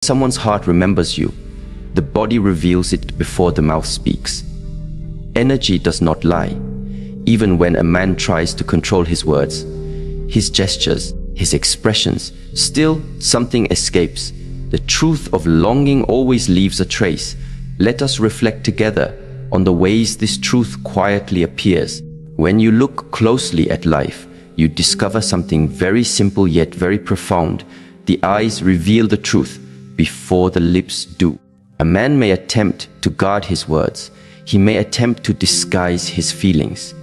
Someone's heart remembers you. The body reveals it before the mouth speaks. Energy does not lie. Even when a man tries to control his words, his gestures, his expressions, still something escapes. The truth of longing always leaves a trace. Let us reflect together on the ways this truth quietly appears. When you look closely at life, you discover something very simple yet very profound. The eyes reveal the truth before the lips do. A man may attempt to guard his words. He may attempt to disguise his feelings,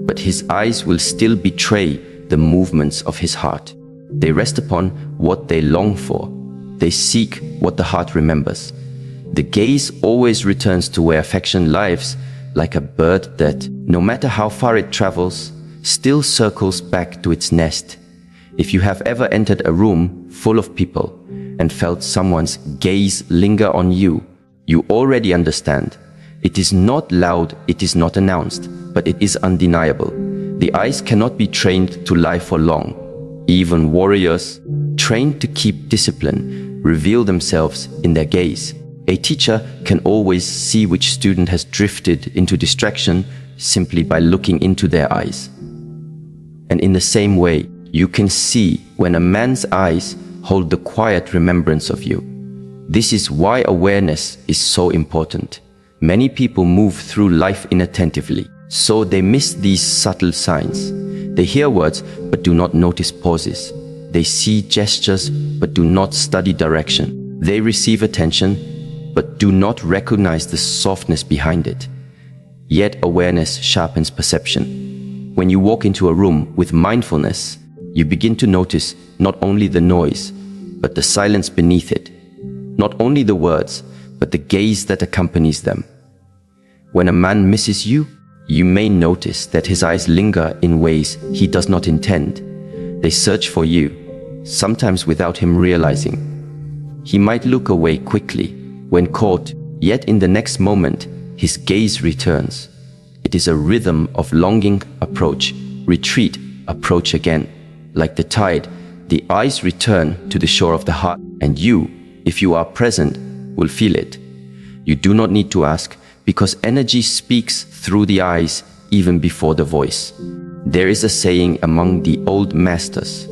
but his eyes will still betray the movements of his heart. They rest upon what they long for. They seek what the heart remembers. The gaze always returns to where affection lives, like a bird that, no matter how far it travels, still circles back to its nest. If you have ever entered a room full of people and felt someone's gaze linger on you, you already understand. It is not loud, it is not announced, but it is undeniable. The eyes cannot be trained to lie for long. Even warriors, trained to keep discipline, reveal themselves in their gaze. A teacher can always see which student has drifted into distraction simply by looking into their eyes. And in the same way, you can see when a man's eyes hold the quiet remembrance of you. This is why awareness is so important. Many people move through life inattentively, so they miss these subtle signs. They hear words but do not notice pauses. They see gestures but do not study direction. They receive attention but do not recognize the softness behind it. Yet awareness sharpens perception. When you walk into a room with mindfulness, you begin to notice not only the noise, but the silence beneath it. Not only the words, but the gaze that accompanies them. When a man misses you, you may notice that his eyes linger in ways he does not intend. They search for you, sometimes without him realizing. He might look away quickly when caught, yet in the next moment, his gaze returns. It is a rhythm of longing, approach, retreat, approach again. Like the tide, the eyes return to the shore of the heart, and you, if you are present, will feel it. You do not need to ask, because energy speaks through the eyes even before the voice. There is a saying among the old masters: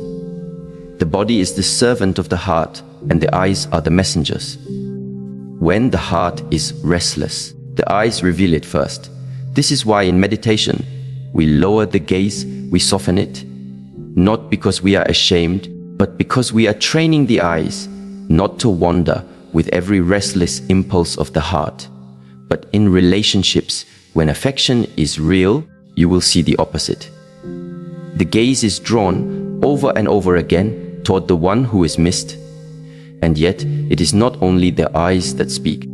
the body is the servant of the heart, and the eyes are the messengers. When the heart is restless, the eyes reveal it first. This is why in meditation, we lower the gaze, we soften it, not because we are ashamed, but because we are training the eyes not to wander with every restless impulse of the heart. But in relationships, when affection is real, you will see the opposite. The gaze is drawn over and over again toward the one who is missed. And yet, it is not only the eyes that speak.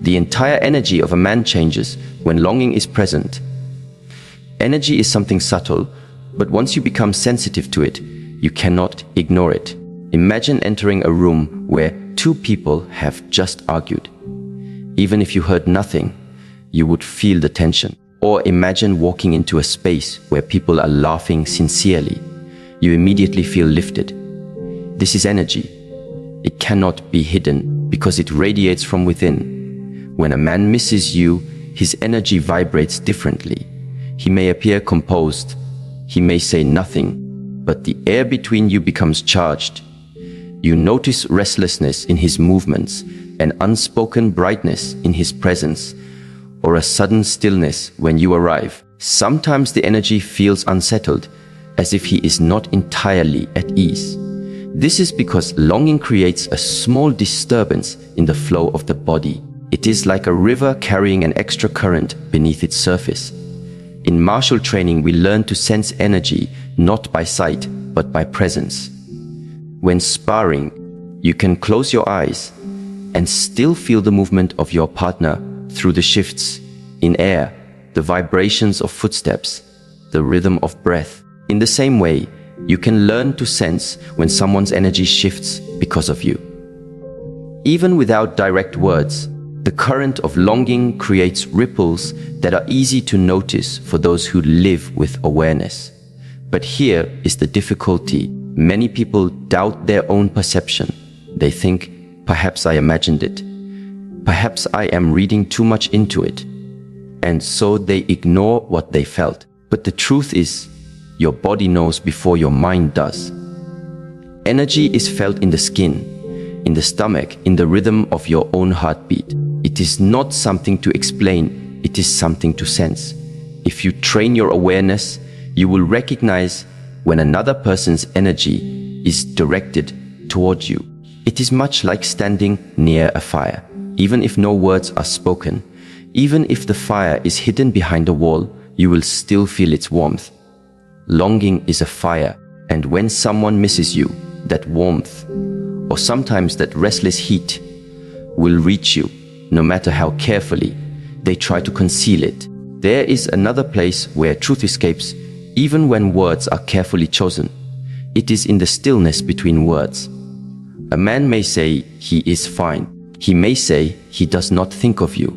The entire energy of a man changes when longing is present. Energy is something subtle, but once you become sensitive to it, you cannot ignore it. Imagine entering a room where two people have just argued. Even if you heard nothing, you would feel the tension. Or imagine walking into a space where people are laughing sincerely. You immediately feel lifted. This is energy. It cannot be hidden because it radiates from within. When a man misses you, his energy vibrates differently. He may appear composed. He may say nothing, but the air between you becomes charged. You notice restlessness in his movements, an unspoken brightness in his presence, or a sudden stillness when you arrive. Sometimes the energy feels unsettled, as if he is not entirely at ease. This is because longing creates a small disturbance in the flow of the body. It is like a river carrying an extra current beneath its surface. In martial training, we learn to sense energy not by sight, but by presence. When sparring, you can close your eyes and still feel the movement of your partner through the shifts in air, the vibrations of footsteps, the rhythm of breath. In the same way, you can learn to sense when someone's energy shifts because of you. Even without direct words, the current of longing creates ripples that are easy to notice for those who live with awareness. But here is the difficulty. Many people doubt their own perception. They think, Perhaps I imagined it. Perhaps I am reading too much into it. And so they ignore what they felt. But the truth is, your body knows before your mind does. Energy is felt in the skin, in the stomach, in the rhythm of your own heartbeat. It is not something to explain, it is something to sense. If you train your awareness, you will recognize when another person's energy is directed toward you. It is much like standing near a fire. Even if no words are spoken, even if the fire is hidden behind a wall, you will still feel its warmth. Longing is a fire, and when someone misses you, that warmth, or sometimes that restless heat, will reach you, no matter how carefully they try to conceal it. There is another place where truth escapes, even when words are carefully chosen. It is in the stillness between words. A man may say he is fine. He may say he does not think of you.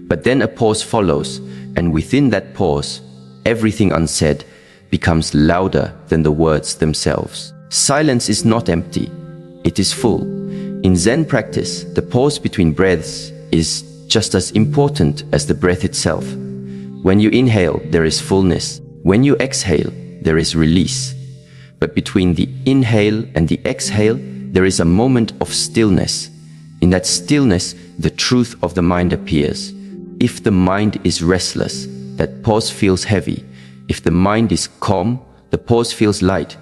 But then a pause follows, and within that pause, everything unsaid becomes louder than the words themselves. Silence is not empty, it is full. In Zen practice, the pause between breaths is just as important as the breath itself. When you inhale, there is fullness. When you exhale, there is release. But between the inhale and the exhale, there is a moment of stillness. In that stillness, the truth of the mind appears. If the mind is restless, that pause feels heavy. If the mind is calm, the pause feels light.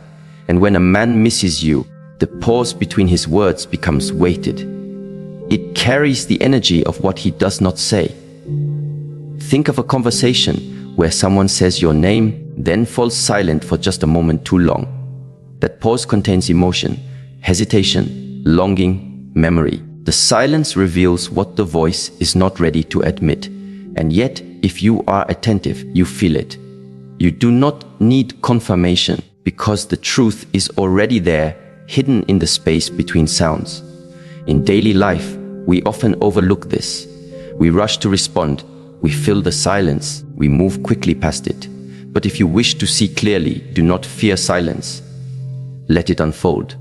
And when a man misses you, the pause between his words becomes weighted. It carries the energy of what he does not say. Think of a conversation where someone says your name, then falls silent for just a moment too long. That pause contains emotion, hesitation, longing, memory. The silence reveals what the voice is not ready to admit. And yet, if you are attentive, you feel it. You do not need confirmation because the truth is already there, hidden in the space between sounds. In daily life, we often overlook this. We rush to respond. We fill the silence. We move quickly past it. But if you wish to see clearly, do not fear silence. Let it unfold.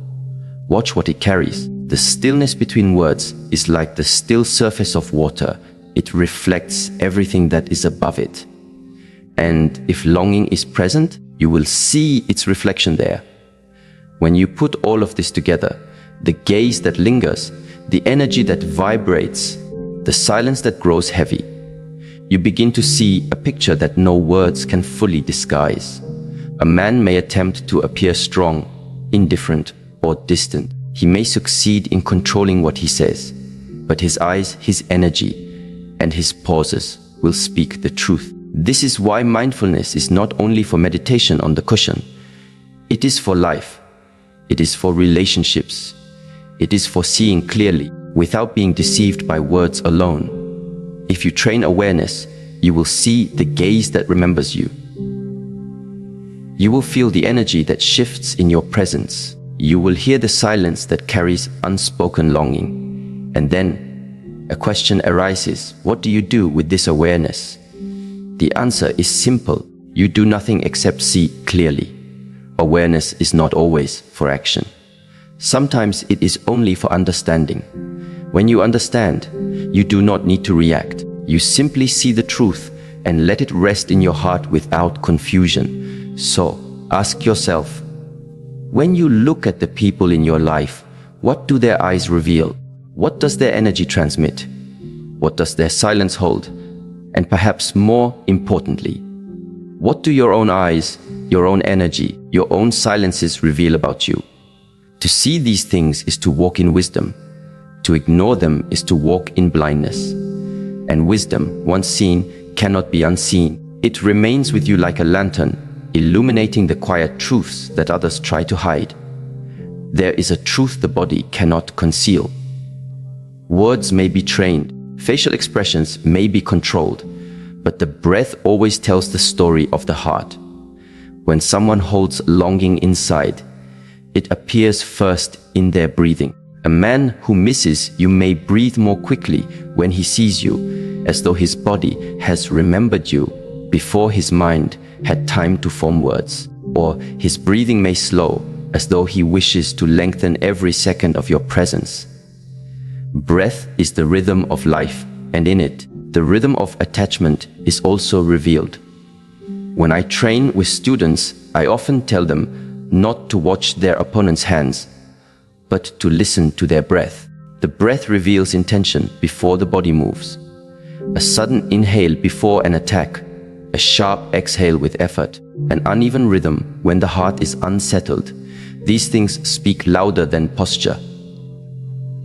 Watch what it carries. The stillness between words is like the still surface of water. It reflects everything that is above it. And if longing is present, you will see its reflection there. When you put all of this together, the gaze that lingers, the energy that vibrates, the silence that grows heavy, you begin to see a picture that no words can fully disguise. A man may attempt to appear strong, indifferent, or distant. He may succeed in controlling what he says, but his eyes, his energy, and his pauses will speak the truth. This is why mindfulness is not only for meditation on the cushion. It is for life. It is for relationships. It is for seeing clearly without being deceived by words alone. If you train awareness, you will see the gaze that remembers you. You will feel the energy that shifts in your presence. You will hear the silence that carries unspoken longing. And then a question arises: what do you do with this awareness? The answer is simple. You do nothing except see clearly. Awareness is not always for action. Sometimes it is only for understanding. When you understand, you do not need to react. You simply see the truth and let it rest in your heart without confusion. So, ask yourself, when you look at the people in your life, what do their eyes reveal? What does their energy transmit? What does their silence hold? And perhaps more importantly, what do your own eyes, your own energy, your own silences reveal about you? To see these things is to walk in wisdom. To ignore them is to walk in blindness. And wisdom, once seen, cannot be unseen. It remains with you like a lantern, illuminating the quiet truths that others try to hide. There is a truth the body cannot conceal. Words may be trained, facial expressions may be controlled, but the breath always tells the story of the heart. When someone holds longing inside, it appears first in their breathing. A man who misses you may breathe more quickly when he sees you, as though his body has remembered you before his mind had time to form words. Or his breathing may slow, as though he wishes to lengthen every second of your presence. Breath is the rhythm of life, and in it, the rhythm of attachment is also revealed. When I train with students, I often tell them not to watch their opponent's hands, but to listen to their breath. The breath reveals intention before the body moves. A sudden inhale before an attack, a sharp exhale with effort, an uneven rhythm when the heart is unsettled. These things speak louder than posture.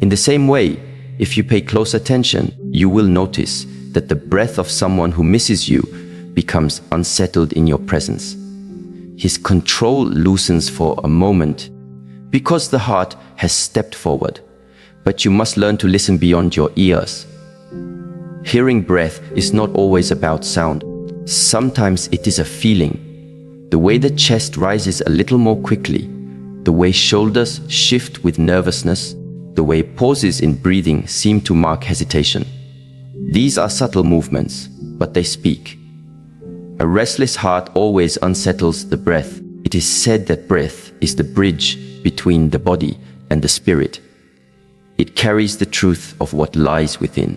In the same way, if you pay close attention, you will notice that the breath of someone who misses you becomes unsettled in your presence. His control loosens for a moment because the heart has stepped forward. But you must learn to listen beyond your ears. Hearing breath is not always about sound. Sometimes it is a feeling. The way the chest rises a little more quickly, the way shoulders shift with nervousness, the way pauses in breathing seem to mark hesitation. These are subtle movements, but they speak. A restless heart always unsettles the breath. It is said that breath is the bridge between the body and the spirit. It carries the truth of what lies within.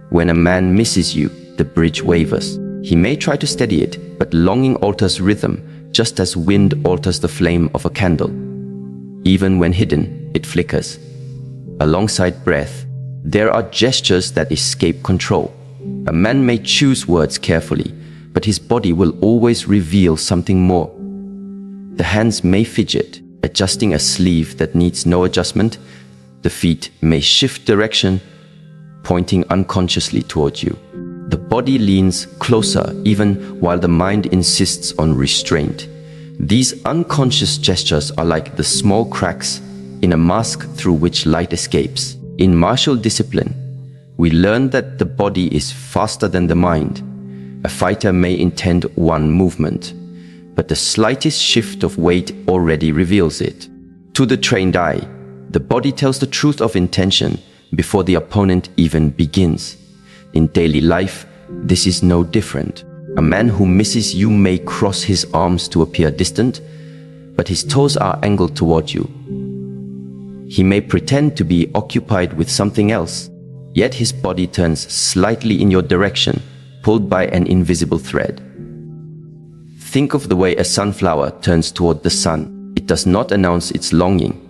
When a man misses you, the bridge wavers. He may try to steady it, but longing alters rhythm, just as wind alters the flame of a candle. Even when hidden, it flickers. Alongside breath, there are gestures that escape control. A man may choose words carefully, but his body will always reveal something more. The hands may fidget, adjusting a sleeve that needs no adjustment. The feet may shift direction, pointing unconsciously toward you. The body leans closer even while the mind insists on restraint. These unconscious gestures are like the small cracks in a mask through which light escapes. In martial discipline, we learn that the body is faster than the mind. A fighter may intend one movement, but the slightest shift of weight already reveals it. To the trained eye, the body tells the truth of intention before the opponent even begins. In daily life, this is no different. A man who misses you may cross his arms to appear distant, but his toes are angled toward you. He may pretend to be occupied with something else, yet his body turns slightly in your direction, pulled by an invisible thread. Think of the way a sunflower turns toward the sun. It does not announce its longing.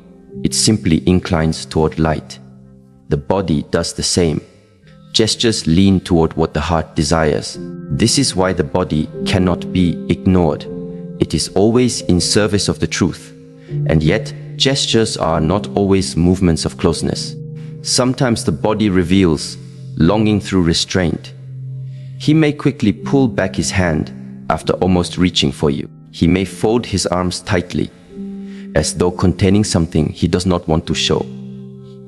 It simply inclines toward light. The body does the same. Gestures lean toward what the heart desires. This is why the body cannot be ignored. It is always in service of the truth. And yet, gestures are not always movements of closeness. Sometimes the body reveals longing through restraint. He may quickly pull back his hand after almost reaching for you. He may fold his arms tightly, as though containing something he does not want to show.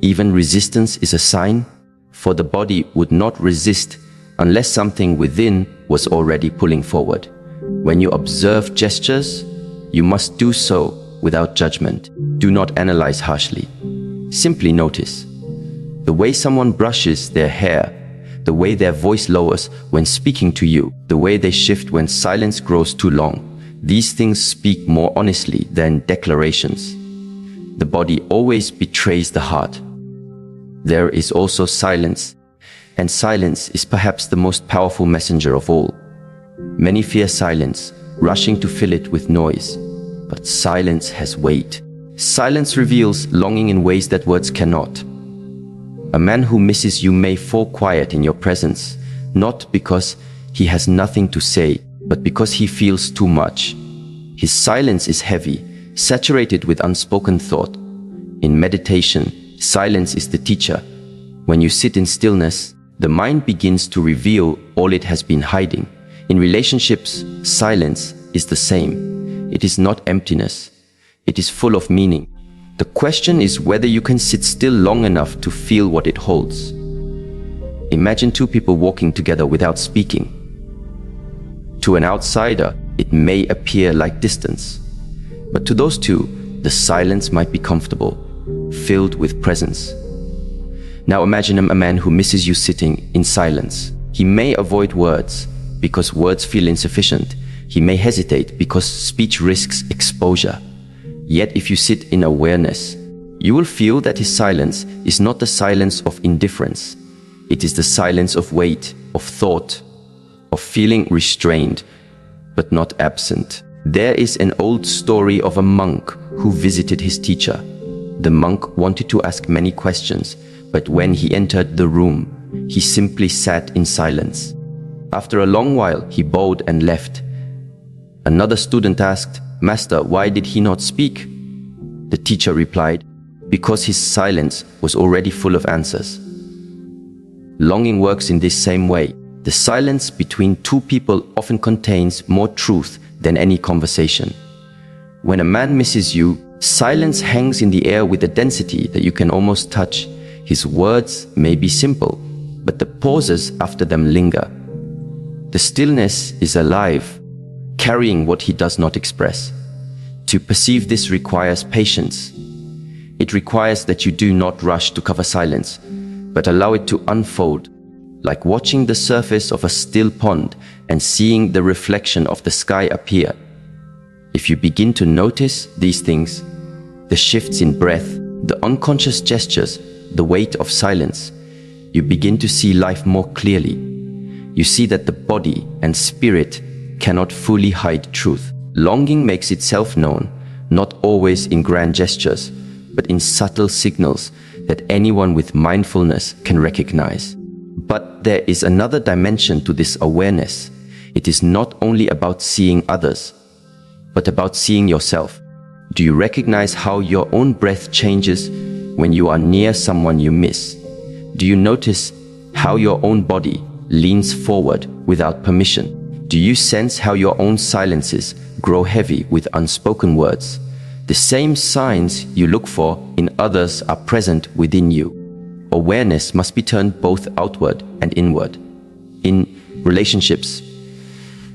Even resistance is a sign, for the body would not resist unless something within was already pulling forward. When you observe gestures, you must do so without judgment. Do not analyze harshly. Simply notice. The way someone brushes their hair, the way their voice lowers when speaking to you, the way they shift when silence grows too long. These things speak more honestly than declarations. The body always betrays the heart. There is also silence, and silence is perhaps the most powerful messenger of all. Many fear silence, rushing to fill it with noise, but silence has weight. Silence reveals longing in ways that words cannot. A man who misses you may fall quiet in your presence, not because he has nothing to say, but because he feels too much. His silence is heavy, saturated with unspoken thought. In meditation, silence is the teacher. When you sit in stillness, the mind begins to reveal all it has been hiding. In relationships, silence is the same. It is not emptiness. It is full of meaning. The question is whether you can sit still long enough to feel what it holds. Imagine two people walking together without speaking. To an outsider, it may appear like distance. But to those two, the silence might be comfortable, filled with presence. Now imagine a man who misses you sitting in silence. He may avoid words because words feel insufficient. He may hesitate because speech risks exposure. Yet if you sit in awareness, You will feel that his silence is not the silence of indifference. It is the silence of weight, of thought, of feeling restrained, but not absent. There is an old story of a monk who visited his teacher. The monk wanted to ask many questions, but when he entered the room, he simply sat in silence. After a long while, he bowed and left. Another student asked, "Master, why did he not speak?" The teacher replied, "Because his silence was already full of answers." Longing works in this same way. The silence between two people often contains more truth than any conversation. When a man misses you, silence hangs in the air with a density that you can almost touch. His words may be simple, but the pauses after them linger. The stillness is alive, carrying what he does not express. To perceive this requires patience. It requires that you do not rush to cover silence, but allow it to unfold, like watching the surface of a still pond and seeing the reflection of the sky appear. If you begin to notice these things, the shifts in breath, the unconscious gestures, the weight of silence, you begin to see life more clearly. You see that the body and spirit cannot fully hide truth. Longing makes itself known, not always in grand gestures, but in subtle signals that anyone with mindfulness can recognize. But there is another dimension to this awareness. It is not only about seeing others, but about seeing yourself. Do you recognize how your own breath changes when you are near someone you miss? Do you notice how your own body leans forward without permission? Do you sense how your own silences grow heavy with unspoken words? The same signs you look for in others are present within you. Awareness must be turned both outward and inward. In relationships,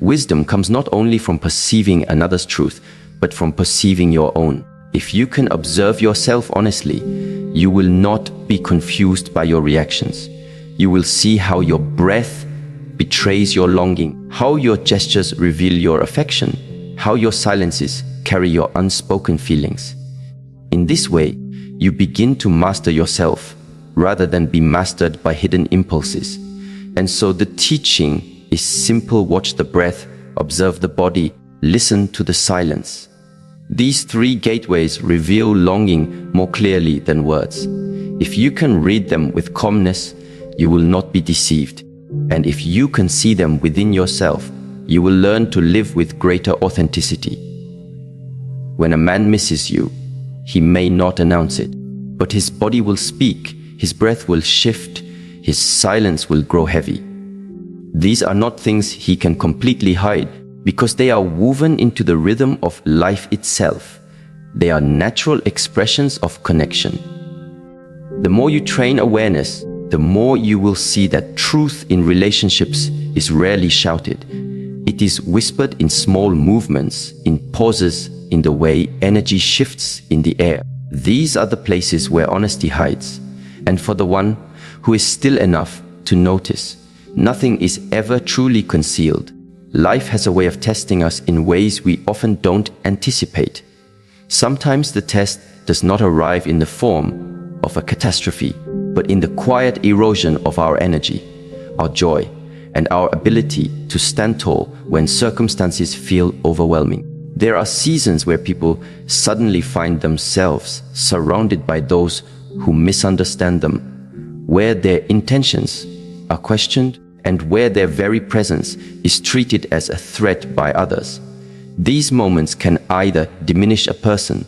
wisdom comes not only from perceiving another's truth, but from perceiving your own. If you can observe yourself honestly, you will not be confused by your reactions. You will see how your breath betrays your longing, how your gestures reveal your affection, how your silences carry your unspoken feelings. In this way, you begin to master yourself rather than be mastered by hidden impulses. And so the teaching is simple: watch the breath, observe the body, listen to the silence. These three gateways reveal longing more clearly than words. If you can read them with calmness, you will not be deceived. And if you can see them within yourself, you will learn to live with greater authenticity. When a man misses you, he may not announce it, but his body will speak, his breath will shift, his silence will grow heavy. These are not things he can completely hide, because they are woven into the rhythm of life itself. They are natural expressions of connection. The more you train awareness, the more you will see that truth in relationships is rarely shouted. It is whispered in small movements, in pauses, in the way energy shifts in the air. These are the places where honesty hides. And for the one who is still enough to notice, nothing is ever truly concealed. Life has a way of testing us in ways we often don't anticipate. Sometimes the test does not arrive in the form of a catastrophe, but in the quiet erosion of our energy, our joy, and our ability to stand tall when circumstances feel overwhelming. There are seasons where people suddenly find themselves surrounded by those who misunderstand them, where their intentions are questioned, and where their very presence is treated as a threat by others. These moments can either diminish a person,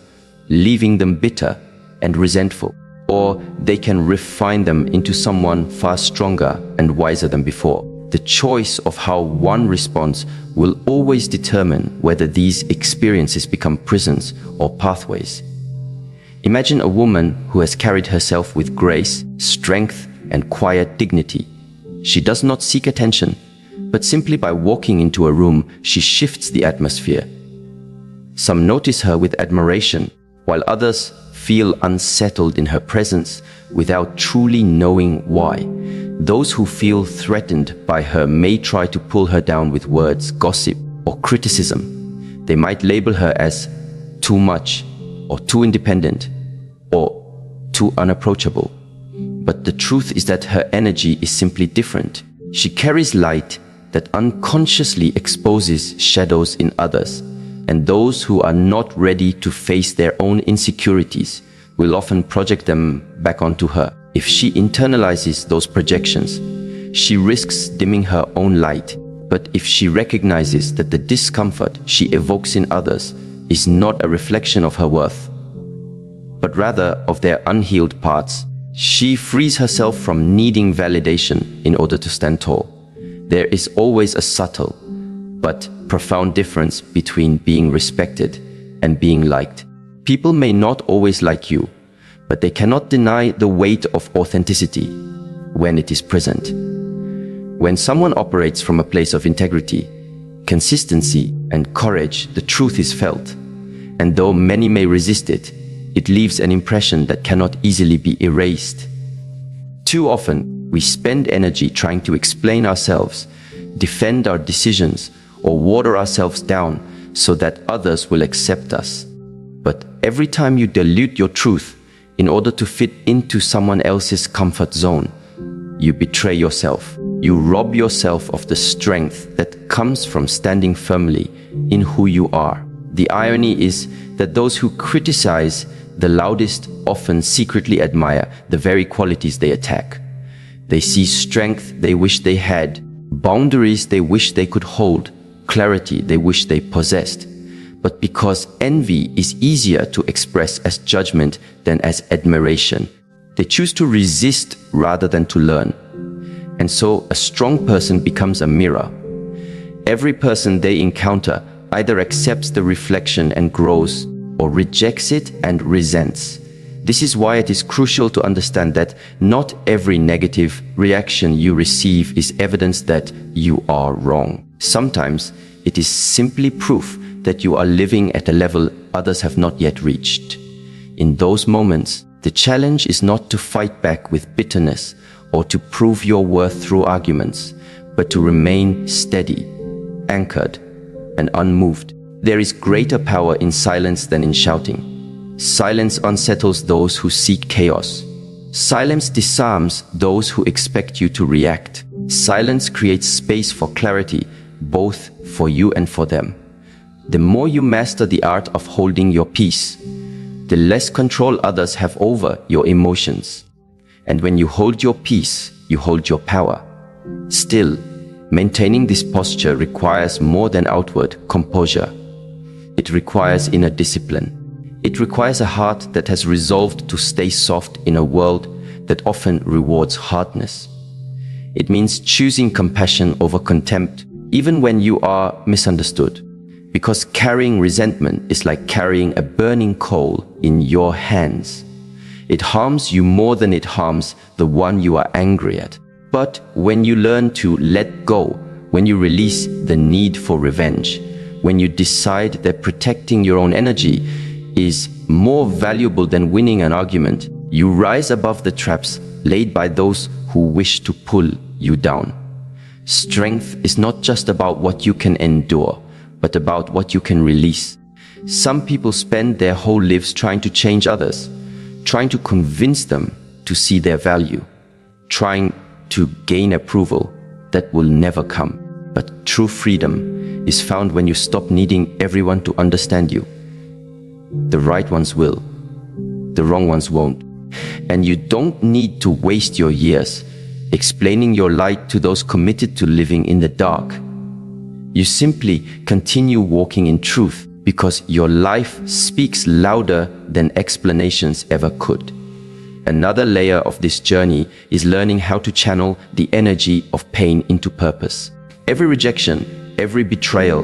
leaving them bitter and resentful, or they can refine them into someone far stronger and wiser than before. The choice of how one responds will always determine whether these experiences become prisons or pathways. Imagine a woman who has carried herself with grace, strength, and quiet dignity. She does not seek attention, but simply by walking into a room, she shifts the atmosphere. Some notice her with admiration, while others feel unsettled in her presence without truly knowing why. Those who feel threatened by her may try to pull her down with words, gossip, or criticism. They might label her as too much, or too independent, or too unapproachable. But the truth is that her energy is simply different. She carries light that unconsciously exposes shadows in others, and those who are not ready to face their own insecurities will often project them back onto her. If she internalizes those projections, she risks dimming her own light. But if she recognizes that the discomfort she evokes in others is not a reflection of her worth, but rather of their unhealed parts, she frees herself from needing validation in order to stand tall. There is always a subtle but profound difference between being respected and being liked. People may not always like you, but they cannot deny the weight of authenticity when it is present. When someone operates from a place of integrity, consistency, and courage, the truth is felt. And though many may resist it, it leaves an impression that cannot easily be erased. Too often, we spend energy trying to explain ourselves, defend our decisions, or water ourselves down so that others will accept us. But every time you dilute your truth in order to fit into someone else's comfort zone, you betray yourself. You rob yourself of the strength that comes from standing firmly in who you are. The irony is that those who criticize the loudest often secretly admire the very qualities they attack. They see strength they wish they had, boundaries they wish they could hold, clarity they wish they possessed. But because envy is easier to express as judgment than as admiration, they choose to resist rather than to learn. And so a strong person becomes a mirror. Every person they encounter either accepts the reflection and grows, or rejects it and resents. This is why it is crucial to understand that not every negative reaction you receive is evidence that you are wrong. Sometimes it is simply proof that you are living at a level others have not yet reached. In those moments, the challenge is not to fight back with bitterness or to prove your worth through arguments, but to remain steady, anchored, and unmoved. There is greater power in silence than in shouting. Silence unsettles those who seek chaos. Silence disarms those who expect you to react. Silence creates space for clarity, both for you and for them. The more you master the art of holding your peace, the less control others have over your emotions. And when you hold your peace, you hold your power. Still, maintaining this posture requires more than outward composure. It requires inner discipline. It requires a heart that has resolved to stay soft in a world that often rewards hardness. It means choosing compassion over contempt, even when you are misunderstood. Because carrying resentment is like carrying a burning coal in your hands. It harms you more than it harms the one you are angry at. But when you learn to let go, when you release the need for revenge, when you decide that protecting your own energy is more valuable than winning an argument, you rise above the traps laid by those who wish to pull you down. Strength is not just about what you can endure, but about what you can release. Some people spend their whole lives trying to change others, trying to convince them to see their value, trying to gain approval that will never come. But true freedom is found when you stop needing everyone to understand you. The right ones will, the wrong ones won't. And you don't need to waste your years explaining your light to those committed to living in the dark. You simply continue walking in truth because your life speaks louder than explanations ever could. Another layer of this journey is learning how to channel the energy of pain into purpose. Every rejection, every betrayal,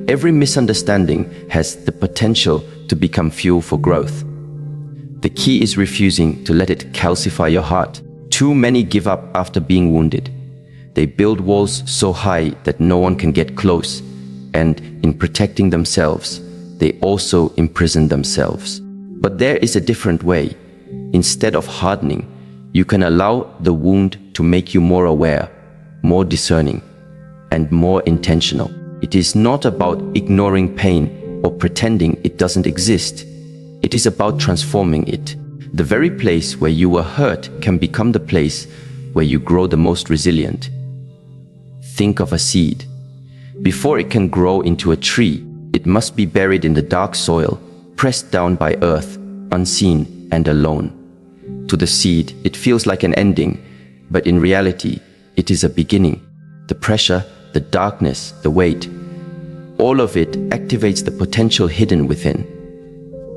every misunderstanding has the potential to become fuel for growth. The key is refusing to let it calcify your heart. Too many give up after being wounded. They build walls so high that no one can get close, and in protecting themselves, they also imprison themselves. But there is a different way. Instead of hardening, you can allow the wound to make you more aware, more discerning, and more intentional. It is not about ignoring pain or pretending it doesn't exist. It is about transforming it. The very place where you were hurt can become the place where you grow the most resilient. Think of a seed. Before it can grow into a tree, it must be buried in the dark soil, pressed down by earth, unseen and alone. To the seed, it feels like an ending, but in reality, it is a beginning. The pressure, the darkness, the weight, all of it activates the potential hidden within.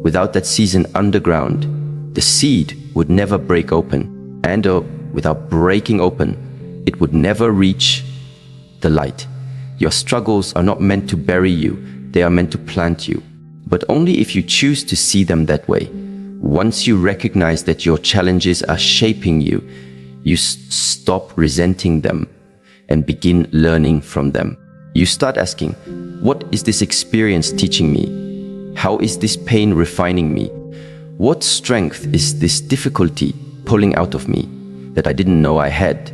Without that season underground, the seed would never break open, and without breaking open, it would never reach the light. Your struggles are not meant to bury you, they are meant to plant you. But only if you choose to see them that way. Once you recognize that your challenges are shaping you, you stop resenting them and begin learning from them. You start asking, what is this experience teaching me? How is this pain refining me? What strength is this difficulty pulling out of me that I didn't know I had?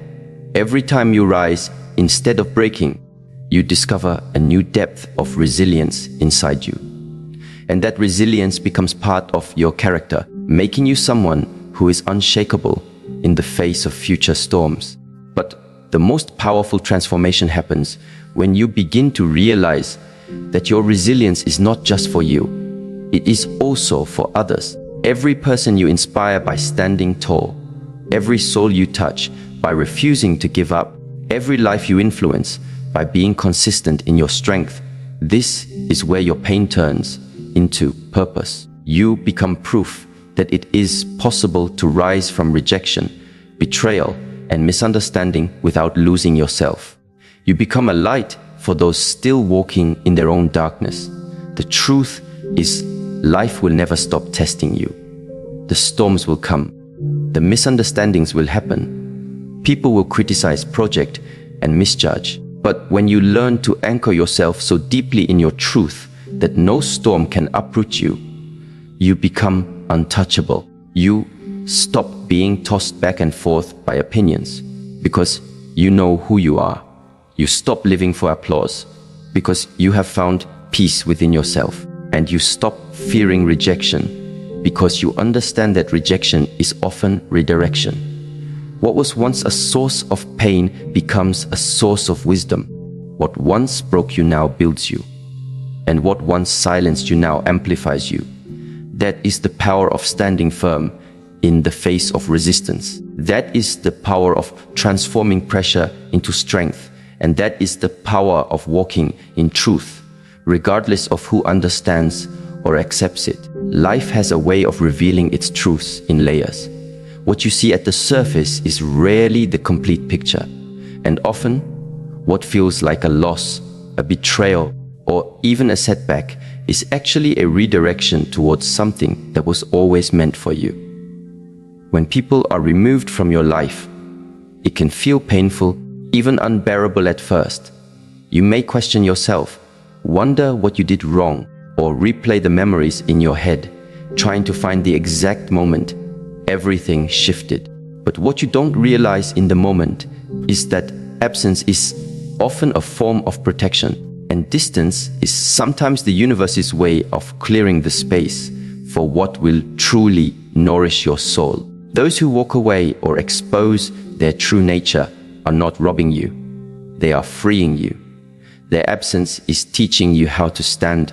Every time you rise, instead of breaking, you discover a new depth of resilience inside you. And that resilience becomes part of your character, making you someone who is unshakable in the face of future storms. But the most powerful transformation happens when you begin to realize that your resilience is not just for you, it is also for others. Every person you inspire by standing tall, every soul you touch by refusing to give up, every life you influence by being consistent in your strength, this is where your pain turns into purpose. You become proof that it is possible to rise from rejection, betrayal, and misunderstanding without losing yourself. You become a light for those still walking in their own darkness. The truth is, life will never stop testing you. The storms will come. The misunderstandings will happen. People will criticize, project, and misjudge. But when you learn to anchor yourself so deeply in your truth that no storm can uproot you, you become untouchable. You stop being tossed back and forth by opinions because you know who you are. You stop living for applause because you have found peace within yourself. And you stop fearing rejection because you understand that rejection is often redirection. What was once a source of pain becomes a source of wisdom. What once broke you now builds you. And what once silenced you now amplifies you. That is the power of standing firm in the face of resistance. That is the power of transforming pressure into strength. And that is the power of walking in truth, regardless of who understands or accepts it. Life has a way of revealing its truths in layers. What you see at the surface is rarely the complete picture. And often, what feels like a loss, a betrayal, or even a setback is actually a redirection towards something that was always meant for you. When people are removed from your life, it can feel painful, even unbearable at first. You may question yourself, wonder what you did wrong, or replay the memories in your head, trying to find the exact moment everything shifted. But what you don't realize in the moment is that absence is often a form of protection, and distance is sometimes the universe's way of clearing the space for what will truly nourish your soul. Those who walk away or expose their true nature are not robbing you, they are freeing you. Their absence is teaching you how to stand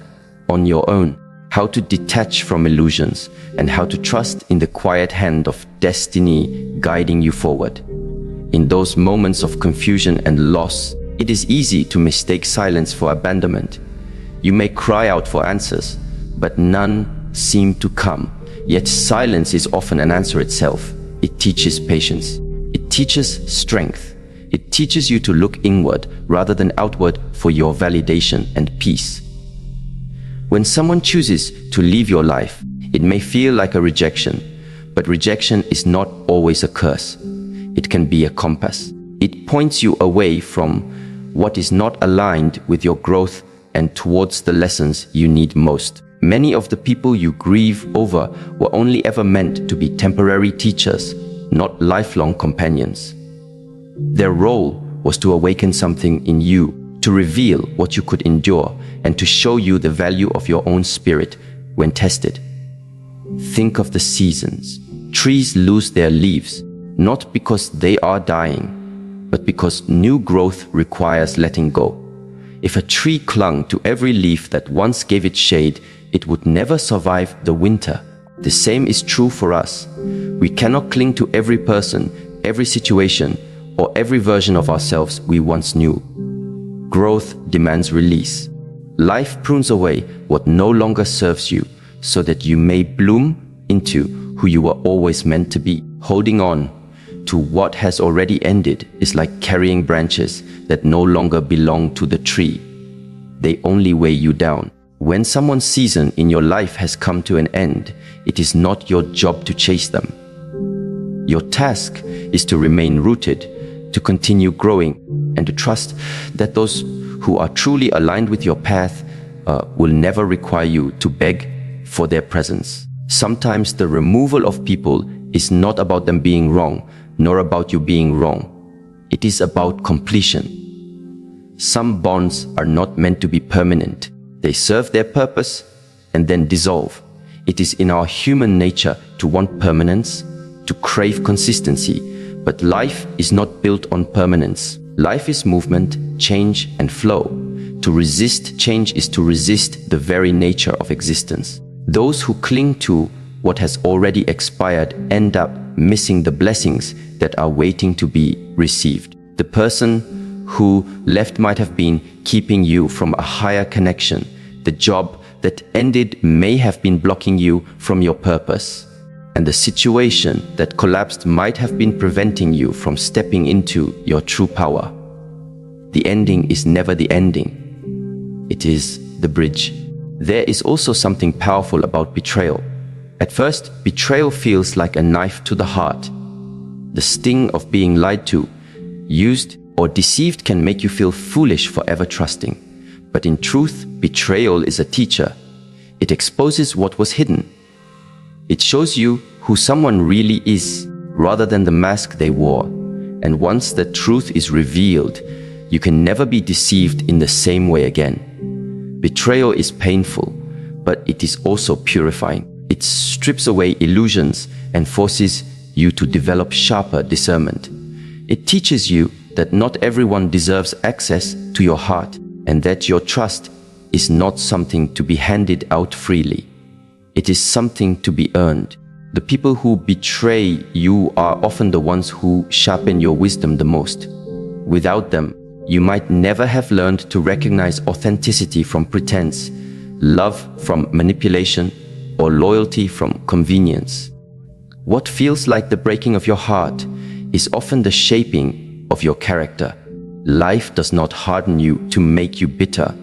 on your own, how to detach from illusions, and how to trust in the quiet hand of destiny guiding you forward. In those moments of confusion and loss, it is easy to mistake silence for abandonment. You may cry out for answers, but none seem to come. Yet silence is often an answer itself. It teaches patience. It teaches strength. It teaches you to look inward rather than outward for your validation and peace. When someone chooses to leave your life, it may feel like a rejection, but rejection is not always a curse. It can be a compass. It points you away from what is not aligned with your growth and towards the lessons you need most. Many of the people you grieve over were only ever meant to be temporary teachers, not lifelong companions. Their role was to awaken something in you, to reveal what you could endure, and to show you the value of your own spirit when tested. Think of the seasons, Trees lose their leaves, not because they are dying, but because new growth requires letting go. If a tree clung to every leaf that once gave it shade, it would never survive the winter. The same is true for us. We cannot cling to every person, every situation, or every version of ourselves we once knew. Growth demands release. Life prunes away what no longer serves you, so that you may bloom into who you were always meant to be. Holding on to what has already ended is like carrying branches that no longer belong to the tree. They only weigh you down. When someone's season in your life has come to an end, it is not your job to chase them. Your task is to remain rooted, to continue growing, and to trust that those who are truly aligned with your path will never require you to beg for their presence. Sometimes the removal of people is not about them being wrong, nor about you being wrong. It is about completion. Some bonds are not meant to be permanent. They serve their purpose and then dissolve. It is in our human nature to want permanence, to crave consistency, but life is not built on permanence. Life is movement, change, and flow. To resist change is to resist the very nature of existence. Those who cling to what has already expired end up missing the blessings that are waiting to be received. The person who left might have been keeping you from a higher connection. The job that ended may have been blocking you from your purpose. And the situation that collapsed might have been preventing you from stepping into your true power. The ending is never the ending. It is the bridge. There is also something powerful about betrayal. At first, betrayal feels like a knife to the heart. The sting of being lied to, used, or deceived can make you feel foolish for ever trusting. But in truth, betrayal is a teacher. It exposes what was hidden. It shows you who someone really is, rather than the mask they wore. And once the truth is revealed, you can never be deceived in the same way again. Betrayal is painful, but it is also purifying. It strips away illusions and forces you to develop sharper discernment. It teaches you that not everyone deserves access to your heart, and that your trust is not something to be handed out freely. It is something to be earned. The people who betray you are often the ones who sharpen your wisdom the most. Without them, you might never have learned to recognize authenticity from pretense, love from manipulation, or loyalty from convenience. What feels like the breaking of your heart is often the shaping of your character. Life does not harden you to make you bitter.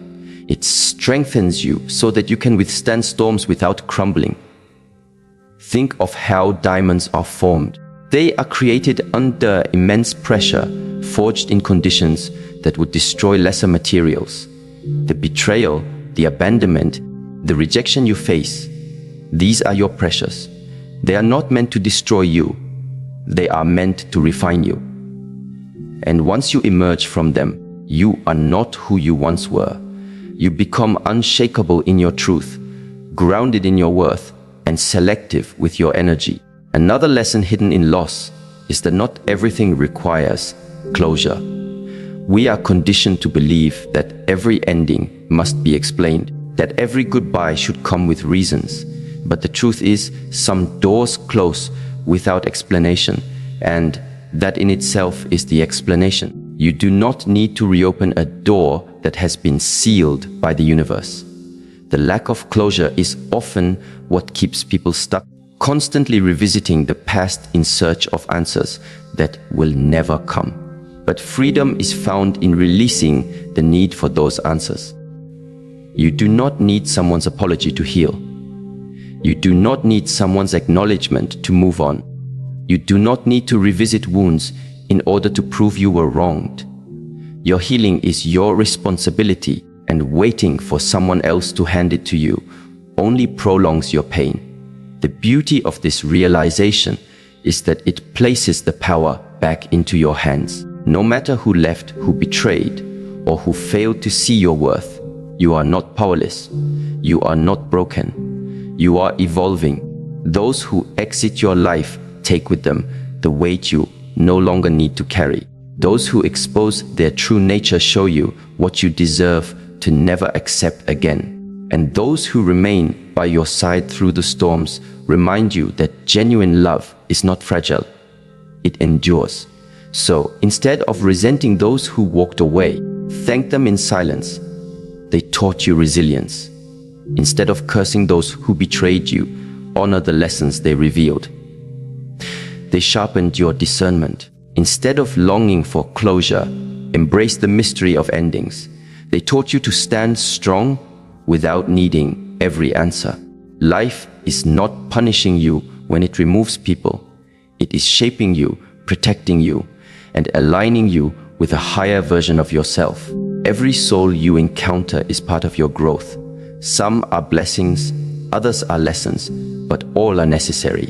It strengthens you so that you can withstand storms without crumbling. Think of how diamonds are formed. They are created under immense pressure, forged in conditions that would destroy lesser materials. The betrayal, the abandonment, the rejection you face, these are your precious. They are not meant to destroy you. They are meant to refine you. And once you emerge from them, you are not who you once were. You become unshakable in your truth, grounded in your worth, and selective with your energy. Another lesson hidden in loss is that not everything requires closure. We are conditioned to believe that every ending must be explained, that every goodbye should come with reasons. But the truth is, some doors close without explanation, and that in itself is the explanation. You do not need to reopen a door that has been sealed by the universe. The lack of closure is often what keeps people stuck, constantly revisiting the past in search of answers that will never come. But freedom is found in releasing the need for those answers. You do not need someone's apology to heal. You do not need someone's acknowledgement to move on. You do not need to revisit wounds in order to prove you were wronged. Your healing is your responsibility, and waiting for someone else to hand it to you only prolongs your pain. The beauty of this realization is that it places the power back into your hands. No matter who left, who betrayed, or who failed to see your worth, you are not powerless. You are not broken. You are evolving. Those who exit your life take with them the weight you no longer need to carry. Those who expose their true nature show you what you deserve to never accept again. And those who remain by your side through the storms remind you that genuine love is not fragile. It endures. So, instead of resenting those who walked away, thank them in silence. They taught you resilience. Instead of cursing those who betrayed you, honor the lessons they revealed. They sharpened your discernment. Instead of longing for closure, embrace the mystery of endings. They taught you to stand strong without needing every answer. Life is not punishing you when it removes people. It is shaping you, protecting you, and aligning you with a higher version of yourself. Every soul you encounter is part of your growth. Some are blessings, others are lessons, but all are necessary.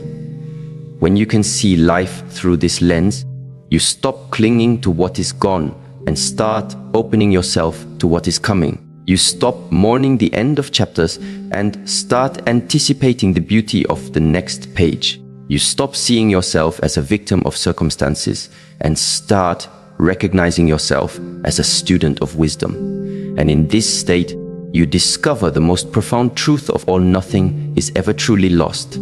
When you can see life through this lens, you stop clinging to what is gone and start opening yourself to what is coming. You stop mourning the end of chapters and start anticipating the beauty of the next page. You stop seeing yourself as a victim of circumstances and start recognizing yourself as a student of wisdom. And in this state, you discover the most profound truth of all: nothing is ever truly lost.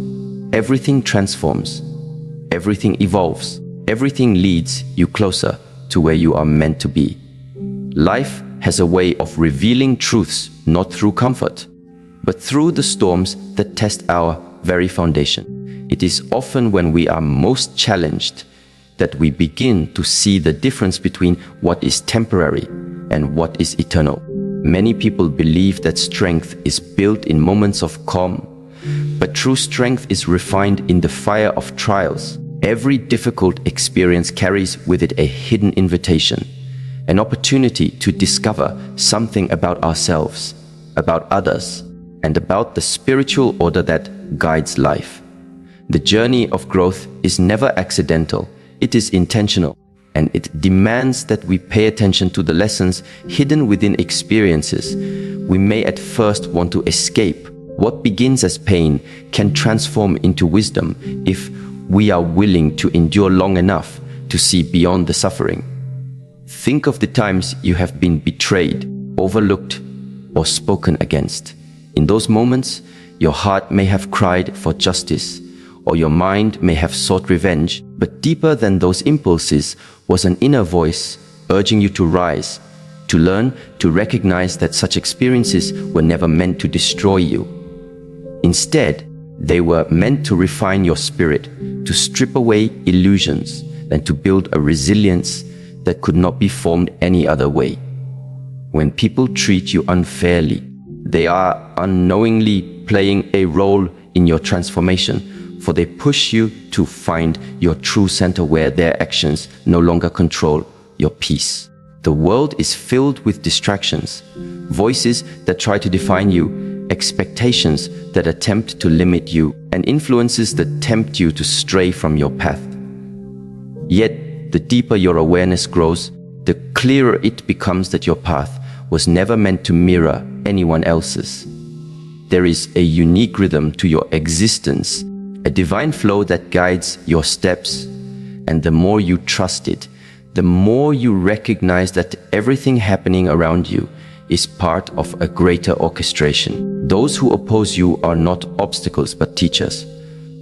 Everything transforms. Everything evolves. Everything leads you closer to where you are meant to be. Life has a way of revealing truths not through comfort, but through the storms that test our very foundation. It is often when we are most challenged that we begin to see the difference between what is temporary and what is eternal. Many people believe that strength is built in moments of calm, but true strength is refined in the fire of trials. Every difficult experience carries with it a hidden invitation, an opportunity to discover something about ourselves, about others, and about the spiritual order that guides life. The journey of growth is never accidental, it is intentional, and it demands that we pay attention to the lessons hidden within experiences we may at first want to escape. What begins as pain can transform into wisdom if we are willing to endure long enough to see beyond the suffering. Think of the times you have been betrayed, overlooked, or spoken against. In those moments, your heart may have cried for justice, or your mind may have sought revenge, but deeper than those impulses was an inner voice urging you to rise, to learn to recognize that such experiences were never meant to destroy you. Instead, they were meant to refine your spirit, to strip away illusions, and to build a resilience that could not be formed any other way. When people treat you unfairly, they are unknowingly playing a role in your transformation, for they push you to find your true center where their actions no longer control your peace. The world is filled with distractions, voices that try to define you, expectations that attempt to limit you, and influences that tempt you to stray from your path. Yet, the deeper your awareness grows, the clearer it becomes that your path was never meant to mirror anyone else's. There is a unique rhythm to your existence, a divine flow that guides your steps, and the more you trust it, the more you recognize that everything happening around you is part of a greater orchestration. Those who oppose you are not obstacles but teachers.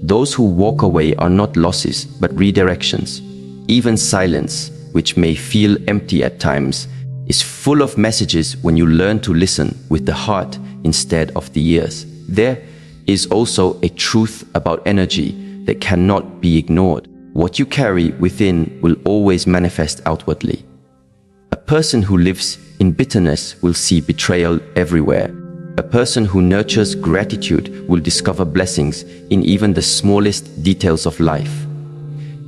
Those who walk away are not losses but redirections. Even silence, which may feel empty at times, is full of messages when you learn to listen with the heart instead of the ears. There is also a truth about energy that cannot be ignored. What you carry within will always manifest outwardly. A person who lives in bitterness will see betrayal everywhere. A person who nurtures gratitude will discover blessings in even the smallest details of life.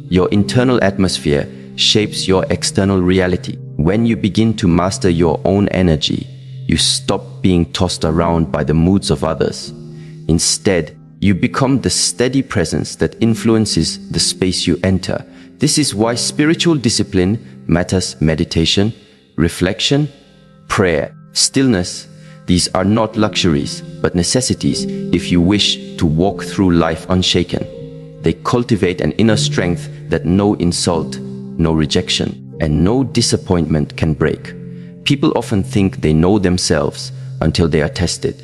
Your internal atmosphere shapes your external reality. When you begin to master your own energy, you stop being tossed around by the moods of others. Instead, you become the steady presence that influences the space you enter. This is why spiritual discipline matters. Meditation, reflection, prayer, stillness. These are not luxuries, but necessities if you wish to walk through life unshaken. they cultivate an inner strength that no insult, no rejection, and no disappointment can break. People often think they know themselves until they are tested.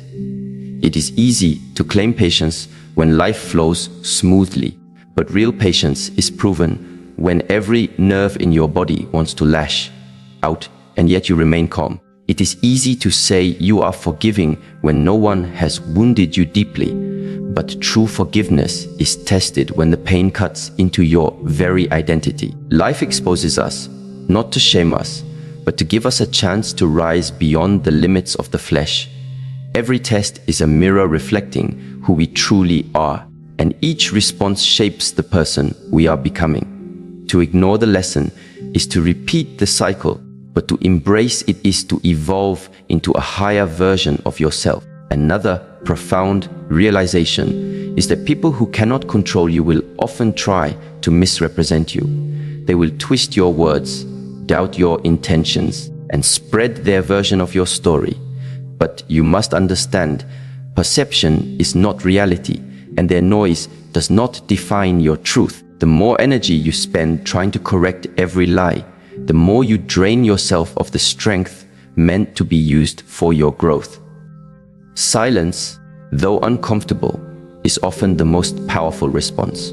It is easy to claim patience when life flows smoothly, but real patience is proven when every nerve in your body wants to lash out and yet you remain calm. It is easy to say you are forgiving when no one has wounded you deeply, but true forgiveness is tested when the pain cuts into your very identity. Life exposes us, not to shame us, but to give us a chance to rise beyond the limits of the flesh. Every test is a mirror reflecting who we truly are, and each response shapes the person we are becoming. To ignore the lesson is to repeat the cycle, but to embrace it is to evolve into a higher version of yourself. Another profound realization is that people who cannot control you will often try to misrepresent you. They will twist your words, doubt your intentions, and spread their version of your story. But you must understand, perception is not reality, and their noise does not define your truth. The more energy you spend trying to correct every lie, the more you drain yourself of the strength meant to be used for your growth. Silence, though uncomfortable, is often the most powerful response.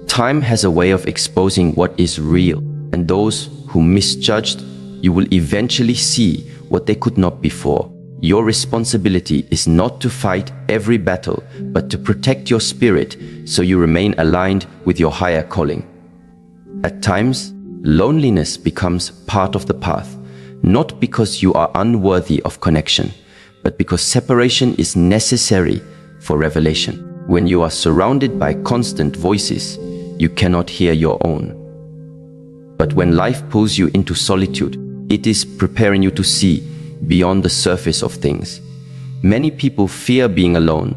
Time has a way of exposing what is real, and those who misjudged you will eventually see what they could not before. Your responsibility is not to fight every battle, but to protect your spirit so you remain aligned with your higher calling. At times, loneliness becomes part of the path, not because you are unworthy of connection, but because separation is necessary for revelation. When you are surrounded by constant voices, you cannot hear your own. But when life pulls you into solitude, it is preparing you to see beyond the surface of things. Many people fear being alone,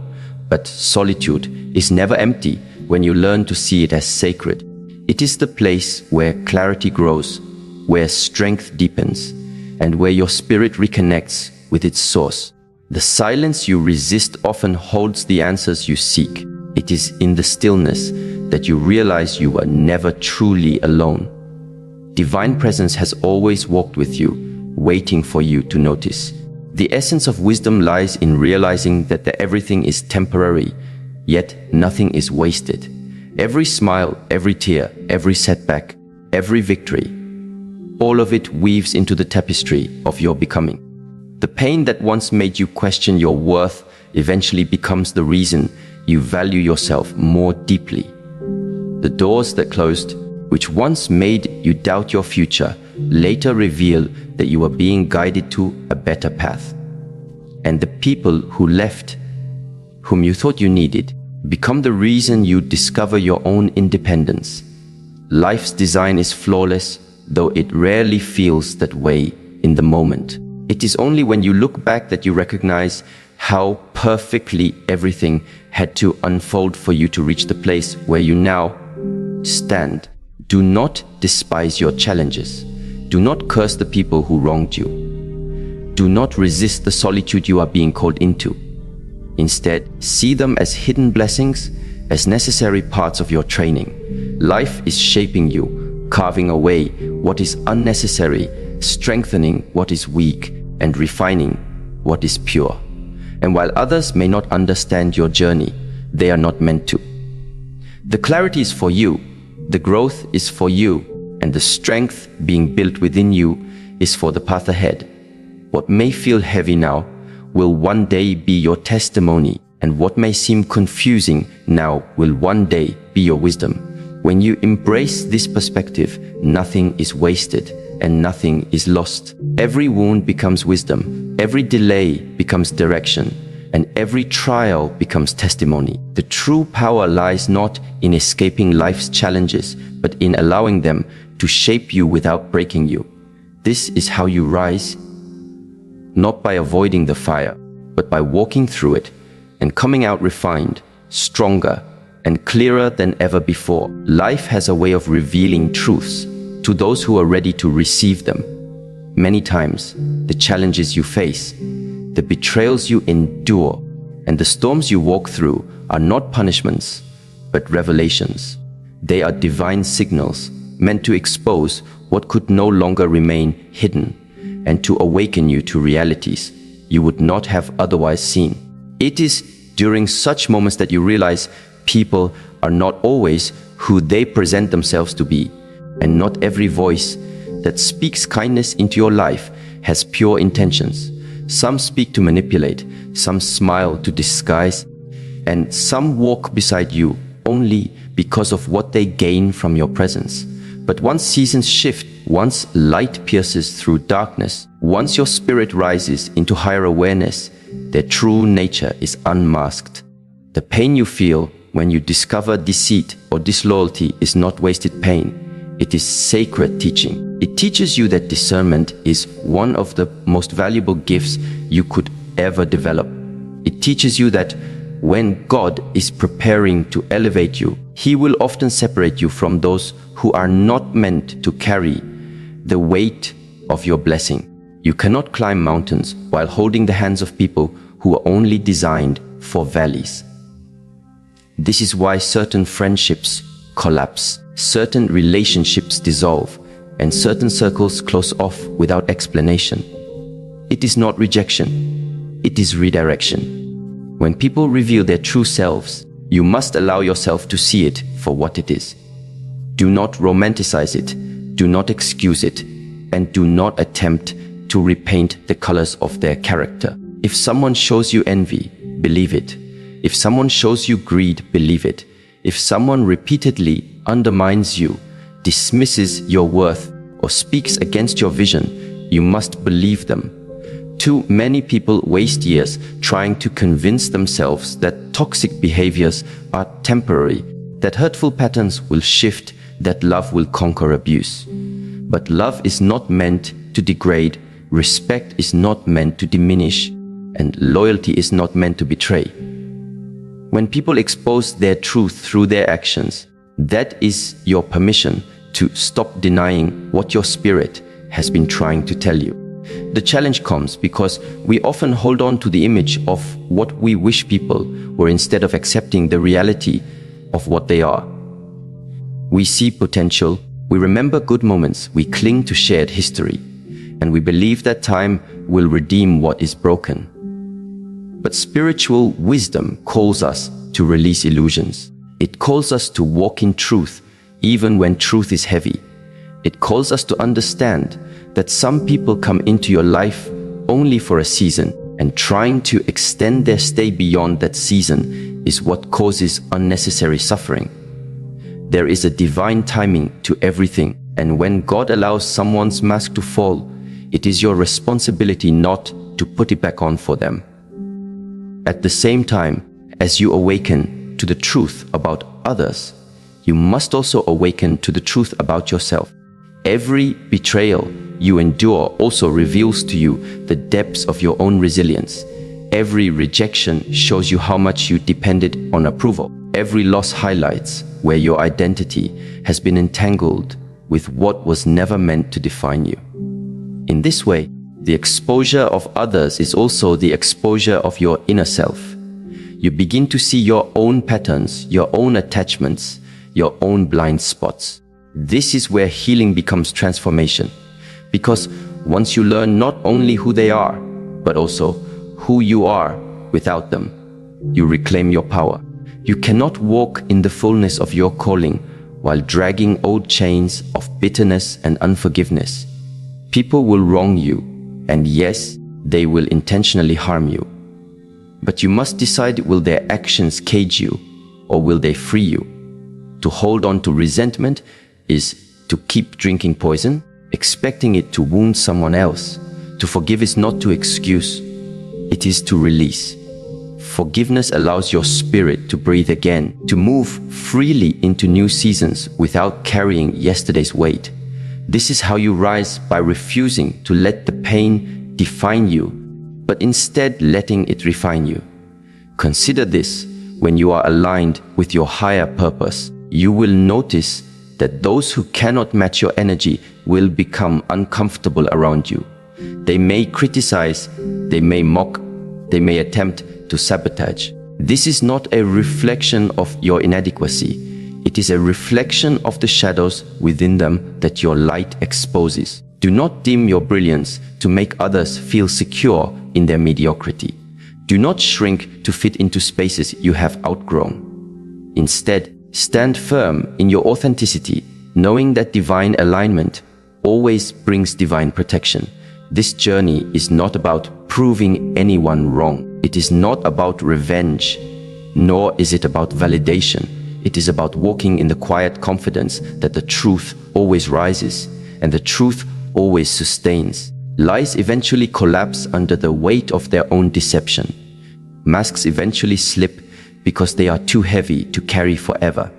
but solitude is never empty when you learn to see it as sacred. It is the place where clarity grows, where strength deepens, and where your spirit reconnects with its source. The silence you resist often holds the answers you seek. It is in the stillness that you realize you were never truly alone. Divine presence has always walked with you, waiting for you to notice. The essence of wisdom lies in realizing that everything is temporary, yet nothing is wasted. Every smile, every tear, every setback, every victory, all of it weaves into the tapestry of your becoming. The pain that once made you question your worth eventually becomes the reason you value yourself more deeply. The doors that closed, which once made you doubt your future, later reveal that you are being guided to a better path. And the people who left, whom you thought you needed, become the reason you discover your own independence. Life's design is flawless, though it rarely feels that way in the moment. It is only when you look back that you recognize how perfectly everything had to unfold for you to reach the place where you now stand. Do not despise your challenges. Do not curse the people who wronged you. Do not resist the solitude you are being called into. Instead, see them as hidden blessings, as necessary parts of your training. Life is shaping you, carving away what is unnecessary, strengthening what is weak, and refining what is pure. And while others may not understand your journey, they are not meant to. The clarity is for you, the growth is for you, and the strength being built within you is for the path ahead. What may feel heavy now will one day be your testimony, and what may seem confusing now will one day be your wisdom. When you embrace this perspective, nothing is wasted and nothing is lost. Every wound becomes wisdom, every delay becomes direction, and every trial becomes testimony. The true power lies not in escaping life's challenges, but in allowing them to shape you without breaking you. This is how you rise, not by avoiding the fire, but by walking through it and coming out refined, stronger, and clearer than ever before. Life has a way of revealing truths to those who are ready to receive them. Many times, the challenges you face, the betrayals you endure, and the storms you walk through are not punishments, but revelations. They are divine signals meant to expose what could no longer remain hidden and to awaken you to realities you would not have otherwise seen. It is during such moments that you realize people are not always who they present themselves to be, and not every voice that speaks kindness into your life has pure intentions. Some speak to manipulate, some smile to disguise, and some walk beside you only because of what they gain from your presence. But once seasons shift, once light pierces through darkness, once your spirit rises into higher awareness, their true nature is unmasked. The pain you feel when you discover deceit or disloyalty is not wasted pain. It is sacred teaching. It teaches you that discernment is one of the most valuable gifts you could ever develop. It teaches you that when God is preparing to elevate you, He will often separate you from those who are not meant to carry the weight of your blessing. You cannot climb mountains while holding the hands of people who are only designed for valleys. This is why certain friendships collapse, certain relationships dissolve, and certain circles close off without explanation. It is not rejection, it is redirection. When people reveal their true selves, you must allow yourself to see it for what it is. Do not romanticize it, do not excuse it, and do not attempt to repaint the colors of their character. If someone shows you envy, believe it. If someone shows you greed, believe it. If someone repeatedly undermines you, dismisses your worth, or speaks against your vision, you must believe them. Too many people waste years trying to convince themselves that toxic behaviors are temporary, that hurtful patterns will shift, that love will conquer abuse. But love is not meant to degrade, respect is not meant to diminish, and loyalty is not meant to betray. When people expose their truth through their actions, that is your permission to stop denying what your spirit has been trying to tell you. The challenge comes because we often hold on to the image of what we wish people were instead of accepting the reality of what they are. We see potential, we remember good moments, we cling to shared history, and we believe that time will redeem what is broken. But spiritual wisdom calls us to release illusions. It calls us to walk in truth, even when truth is heavy. It calls us to understand that some people come into your life only for a season, and trying to extend their stay beyond that season is what causes unnecessary suffering. There is a divine timing to everything, and when God allows someone's mask to fall, it is your responsibility not to put it back on for them. At the same time, as you awaken to the truth about others, you must also awaken to the truth about yourself. Every betrayal you endure also reveals to you the depths of your own resilience. Every rejection shows you how much you depended on approval. Every loss highlights where your identity has been entangled with what was never meant to define you. In this way, the exposure of others is also the exposure of your inner self. You begin to see your own patterns, your own attachments, your own blind spots. This is where healing becomes transformation. Because once you learn not only who they are, but also who you are without them, you reclaim your power. You cannot walk in the fullness of your calling while dragging old chains of bitterness and unforgiveness. People will wrong you, and yes, they will intentionally harm you. But you must decide, will their actions cage you, or will they free you? To hold on to resentment is to keep drinking poison, expecting it to wound someone else. To forgive is not to excuse, it is to release. Forgiveness allows your spirit to breathe again, to move freely into new seasons without carrying yesterday's weight. This is how you rise, by refusing to let the pain define you, but instead letting it refine you. Consider this: when you are aligned with your higher purpose, you will notice that those who cannot match your energy will become uncomfortable around you. They may criticize, they may mock, they may attempt to sabotage. This is not a reflection of your inadequacy. It is a reflection of the shadows within them that your light exposes. Do not dim your brilliance to make others feel secure in their mediocrity. Do not shrink to fit into spaces you have outgrown. Instead, stand firm in your authenticity, knowing that divine alignment always brings divine protection. This journey is not about proving anyone wrong. It is not about revenge, nor is it about validation. It is about walking in the quiet confidence that the truth always rises and the truth always sustains. Lies eventually collapse under the weight of their own deception. Masks eventually slip because they are too heavy to carry forever.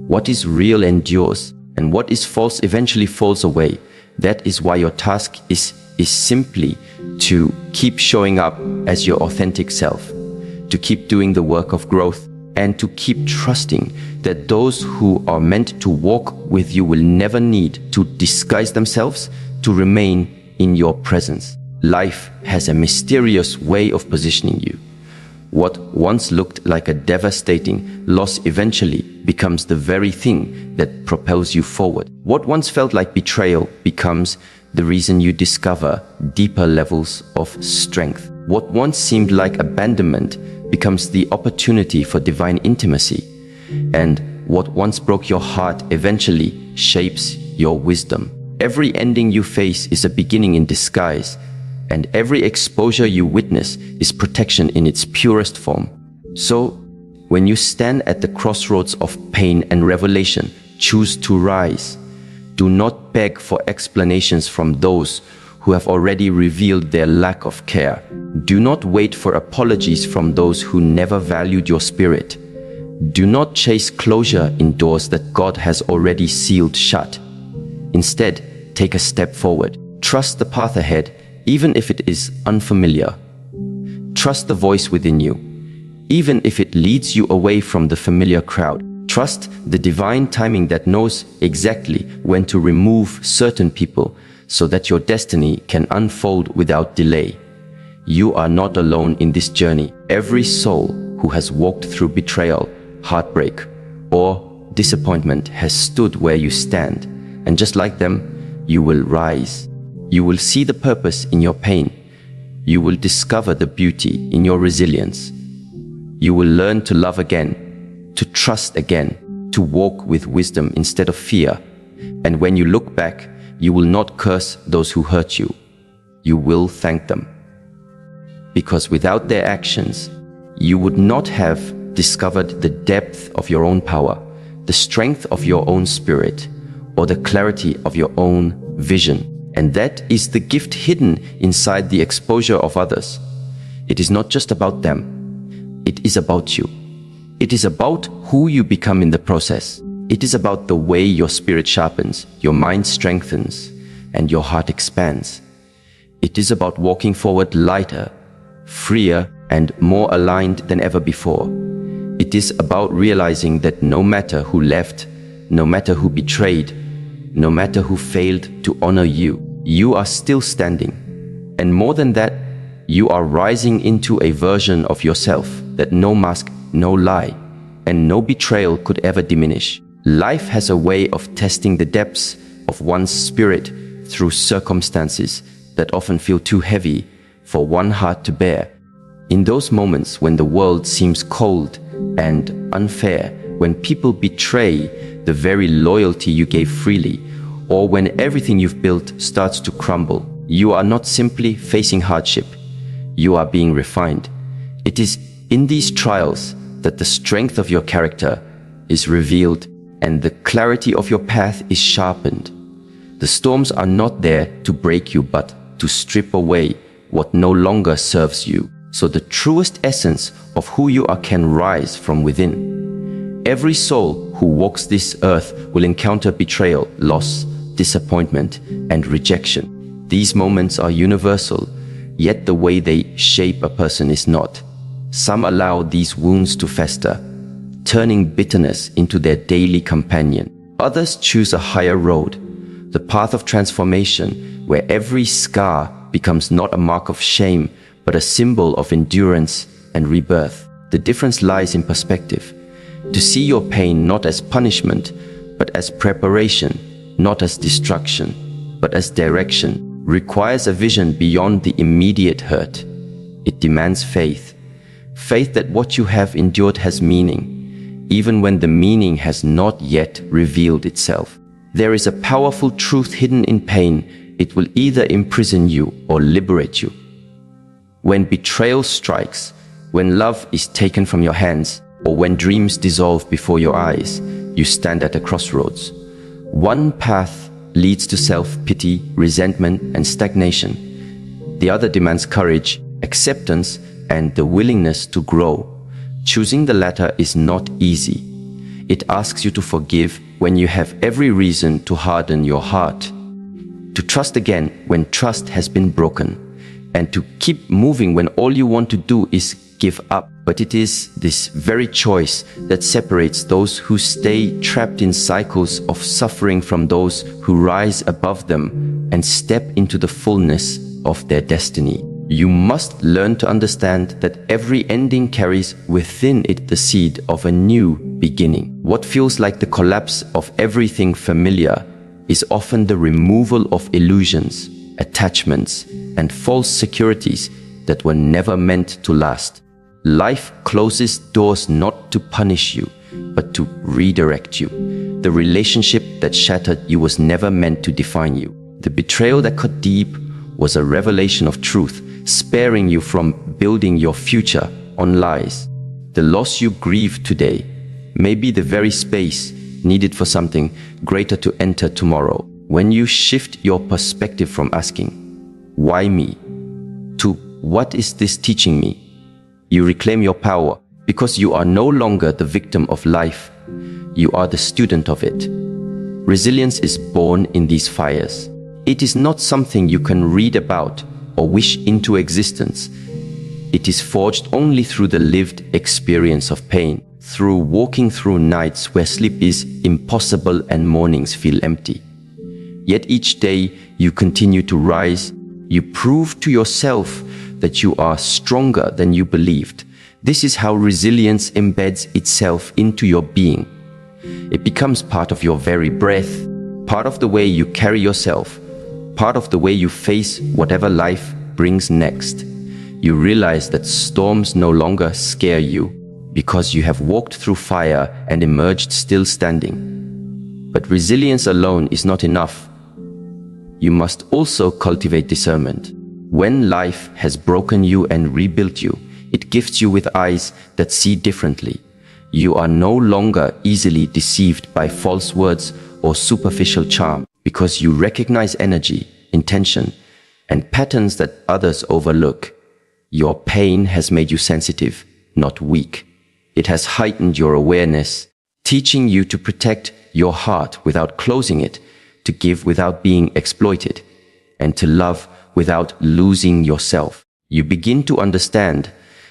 What is real endures, and what is false eventually falls away. That is why your task is simply to keep showing up as your authentic self, to keep doing the work of growth, and to keep trusting that those who are meant to walk with you will never need to disguise themselves to remain in your presence. Life has a mysterious way of positioning you. What once looked like a devastating loss eventually becomes the very thing that propels you forward. What once felt like betrayal becomes the reason you discover deeper levels of strength. What once seemed like abandonment becomes the opportunity for divine intimacy. And what once broke your heart eventually shapes your wisdom. Every ending you face is a beginning in disguise, and every exposure you witness is protection in its purest form. So, when you stand at the crossroads of pain and revelation, choose to rise. Do not beg for explanations from those who have already revealed their lack of care. Do not wait for apologies from those who never valued your spirit. Do not chase closure in doors that God has already sealed shut. Instead, take a step forward. Trust the path ahead, even if it is unfamiliar. Trust the voice within you, even if it leads you away from the familiar crowd. Trust the divine timing that knows exactly when to remove certain people so that your destiny can unfold without delay. You are not alone in this journey. Every soul who has walked through betrayal, heartbreak, or disappointment has stood where you stand. And just like them, you will rise. You will see the purpose in your pain. You will discover the beauty in your resilience. You will learn to love again, to trust again, to walk with wisdom instead of fear. And when you look back, you will not curse those who hurt you. You will thank them. Because without their actions, you would not have discovered the depth of your own power, the strength of your own spirit, or the clarity of your own vision. And that is the gift hidden inside the exposure of others. It is not just about them. It is about you. It is about who you become in the process. It is about the way your spirit sharpens, your mind strengthens, and your heart expands. It is about walking forward lighter, freer, and more aligned than ever before. It is about realizing that no matter who left, no matter who betrayed, no matter who failed to honor you, you are still standing. And more than that, you are rising into a version of yourself that no mask, no lie, and no betrayal could ever diminish. Life has a way of testing the depths of one's spirit through circumstances that often feel too heavy for one heart to bear. In those moments when the world seems cold and unfair, when people betray the very loyalty you gave freely, or when everything you've built starts to crumble, you are not simply facing hardship, you are being refined. It is in these trials that the strength of your character is revealed and the clarity of your path is sharpened. The storms are not there to break you, but to strip away what no longer serves you, so the truest essence of who you are can rise from within. Every soul who walks this earth will encounter betrayal, loss, disappointment, and rejection. These moments are universal, yet the way they shape a person is not. Some allow these wounds to fester, turning bitterness into their daily companion. Others choose a higher road, the path of transformation, where every scar becomes not a mark of shame, but a symbol of endurance and rebirth. The difference lies in perspective. To see your pain not as punishment, but as preparation, not as destruction, but as direction, requires a vision beyond the immediate hurt. It demands faith. Faith that what you have endured has meaning, even when the meaning has not yet revealed itself. There is a powerful truth hidden in pain. It will either imprison you or liberate you. When betrayal strikes, when love is taken from your hands, or when dreams dissolve before your eyes, you stand at a crossroads. One path leads to self-pity, resentment, and stagnation. The other demands courage, acceptance, and the willingness to grow. Choosing the latter is not easy. It asks you to forgive when you have every reason to harden your heart, to trust again when trust has been broken, and to keep moving when all you want to do is give up. But it is this very choice that separates those who stay trapped in cycles of suffering from those who rise above them and step into the fullness of their destiny. You must learn to understand that every ending carries within it the seed of a new beginning. What feels like the collapse of everything familiar is often the removal of illusions, attachments, and false securities that were never meant to last. Life closes doors not to punish you, but to redirect you. The relationship that shattered you was never meant to define you. The betrayal that cut deep was a revelation of truth, sparing you from building your future on lies. The loss you grieve today may be the very space needed for something greater to enter tomorrow. When you shift your perspective from asking, "Why me?" to "What is this teaching me?" you reclaim your power, because you are no longer the victim of life. You are the student of it. Resilience is born in these fires. It is not something you can read about or wish into existence. It is forged only through the lived experience of pain, through walking through nights where sleep is impossible and mornings feel empty. Yet each day you continue to rise. You prove to yourself that you are stronger than you believed. This is how resilience embeds itself into your being. It becomes part of your very breath, part of the way you carry yourself, part of the way you face whatever life brings next. You realize that storms no longer scare you because you have walked through fire and emerged still standing. But resilience alone is not enough. You must also cultivate discernment. When life has broken you and rebuilt you, it gifts you with eyes that see differently. You are no longer easily deceived by false words or superficial charm because you recognize energy, intention, and patterns that others overlook. Your pain has made you sensitive, not weak. It has heightened your awareness, teaching you to protect your heart without closing it, to give without being exploited, and to love without losing yourself. You begin to understand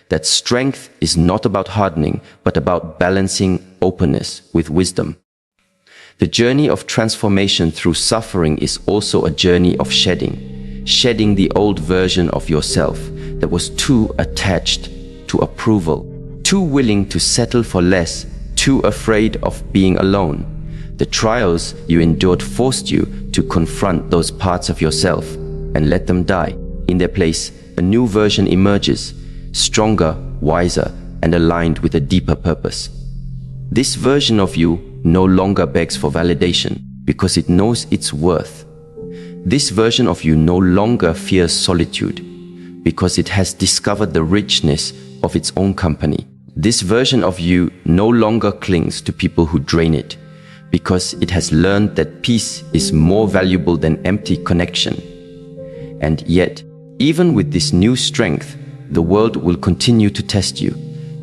that strength is not about hardening, but about balancing openness with wisdom. The journey of transformation through suffering is also a journey of shedding the old version of yourself that was too attached to approval, too willing to settle for less, too afraid of being alone. The trials you endured forced you to confront those parts of yourself and let them die. In their place, a new version emerges, stronger, wiser, and aligned with a deeper purpose. This version of you no longer begs for validation because it knows its worth. This version of you no longer fears solitude because it has discovered the richness of its own company. This version of you no longer clings to people who drain it because it has learned that peace is more valuable than empty connection. And yet, even with this new strength, the world will continue to test you.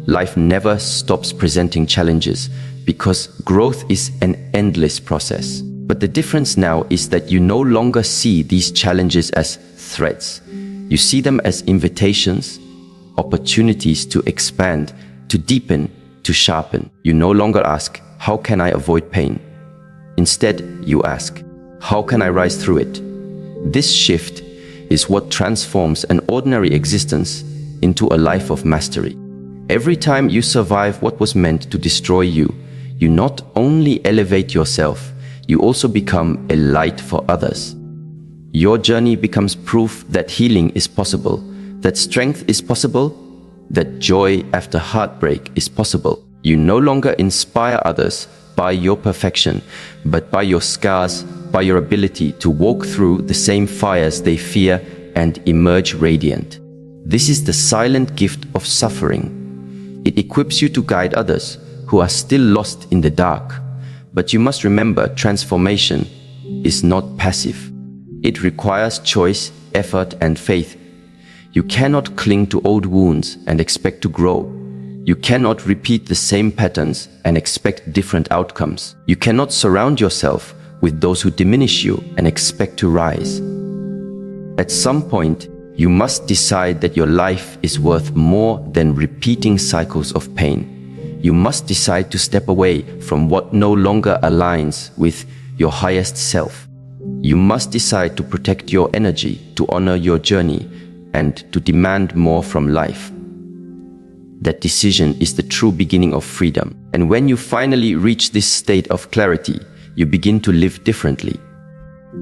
Life never stops presenting challenges because growth is an endless process. But the difference now is that you no longer see these challenges as threats. You see them as invitations, opportunities to expand, to deepen, to sharpen. You no longer ask, "How can I avoid pain?" Instead, you ask, "How can I rise through it?" This shift is what transforms an ordinary existence into a life of mastery. Every time you survive what was meant to destroy you, you not only elevate yourself, you also become a light for others. Your journey becomes proof that healing is possible, that strength is possible, that joy after heartbreak is possible. You no longer inspire others by your perfection, but by your scars, by your ability to walk through the same fires they fear and emerge radiant. This is the silent gift of suffering. It equips you to guide others who are still lost in the dark. But you must remember, transformation is not passive. It requires choice, effort, and faith. You cannot cling to old wounds and expect to grow. You cannot repeat the same patterns and expect different outcomes. You cannot surround yourself with those who diminish you and expect to rise. At some point, you must decide that your life is worth more than repeating cycles of pain. You must decide to step away from what no longer aligns with your highest self. You must decide to protect your energy, to honor your journey, and to demand more from life. That decision is the true beginning of freedom. And when you finally reach this state of clarity, you begin to live differently.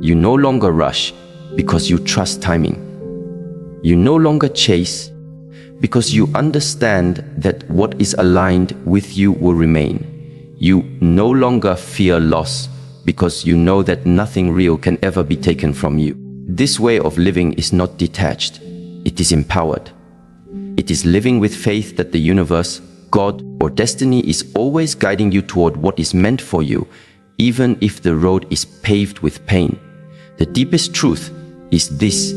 You no longer rush because you trust timing. You no longer chase because you understand that what is aligned with you will remain. You no longer fear loss because you know that nothing real can ever be taken from you. This way of living is not detached, it is empowered. It is living with faith that the universe, God, or destiny is always guiding you toward what is meant for you, even if the road is paved with pain. The deepest truth is this: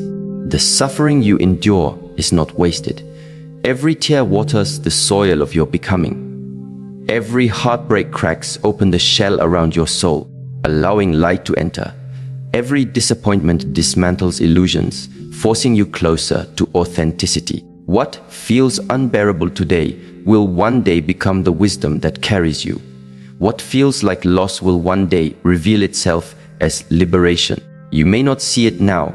the suffering you endure is not wasted. Every tear waters the soil of your becoming. Every heartbreak cracks open the shell around your soul, allowing light to enter. Every disappointment dismantles illusions, forcing you closer to authenticity. What feels unbearable today will one day become the wisdom that carries you. What feels like loss will one day reveal itself as liberation. You may not see it now,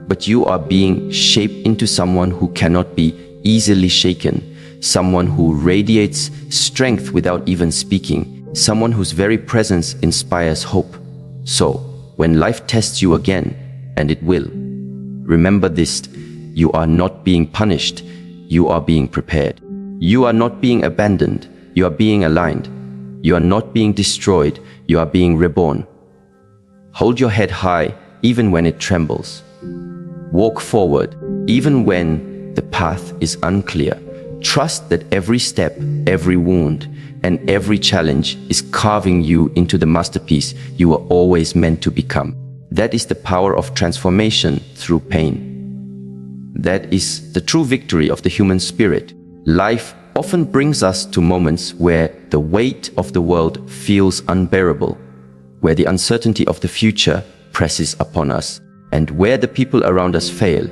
but you are being shaped into someone who cannot be easily shaken, someone who radiates strength without even speaking, someone whose very presence inspires hope. So, when life tests you again, and it will, remember this: you are not being punished, you are being prepared. You are not being abandoned, you are being aligned. You are not being destroyed, you are being reborn. Hold your head high even when it trembles. Walk forward even when the path is unclear. Trust that every step, every wound, and every challenge is carving you into the masterpiece you were always meant to become. That is the power of transformation through pain. That is the true victory of the human spirit. Life often brings us to moments where the weight of the world feels unbearable, where the uncertainty of the future presses upon us, and where the people around us fail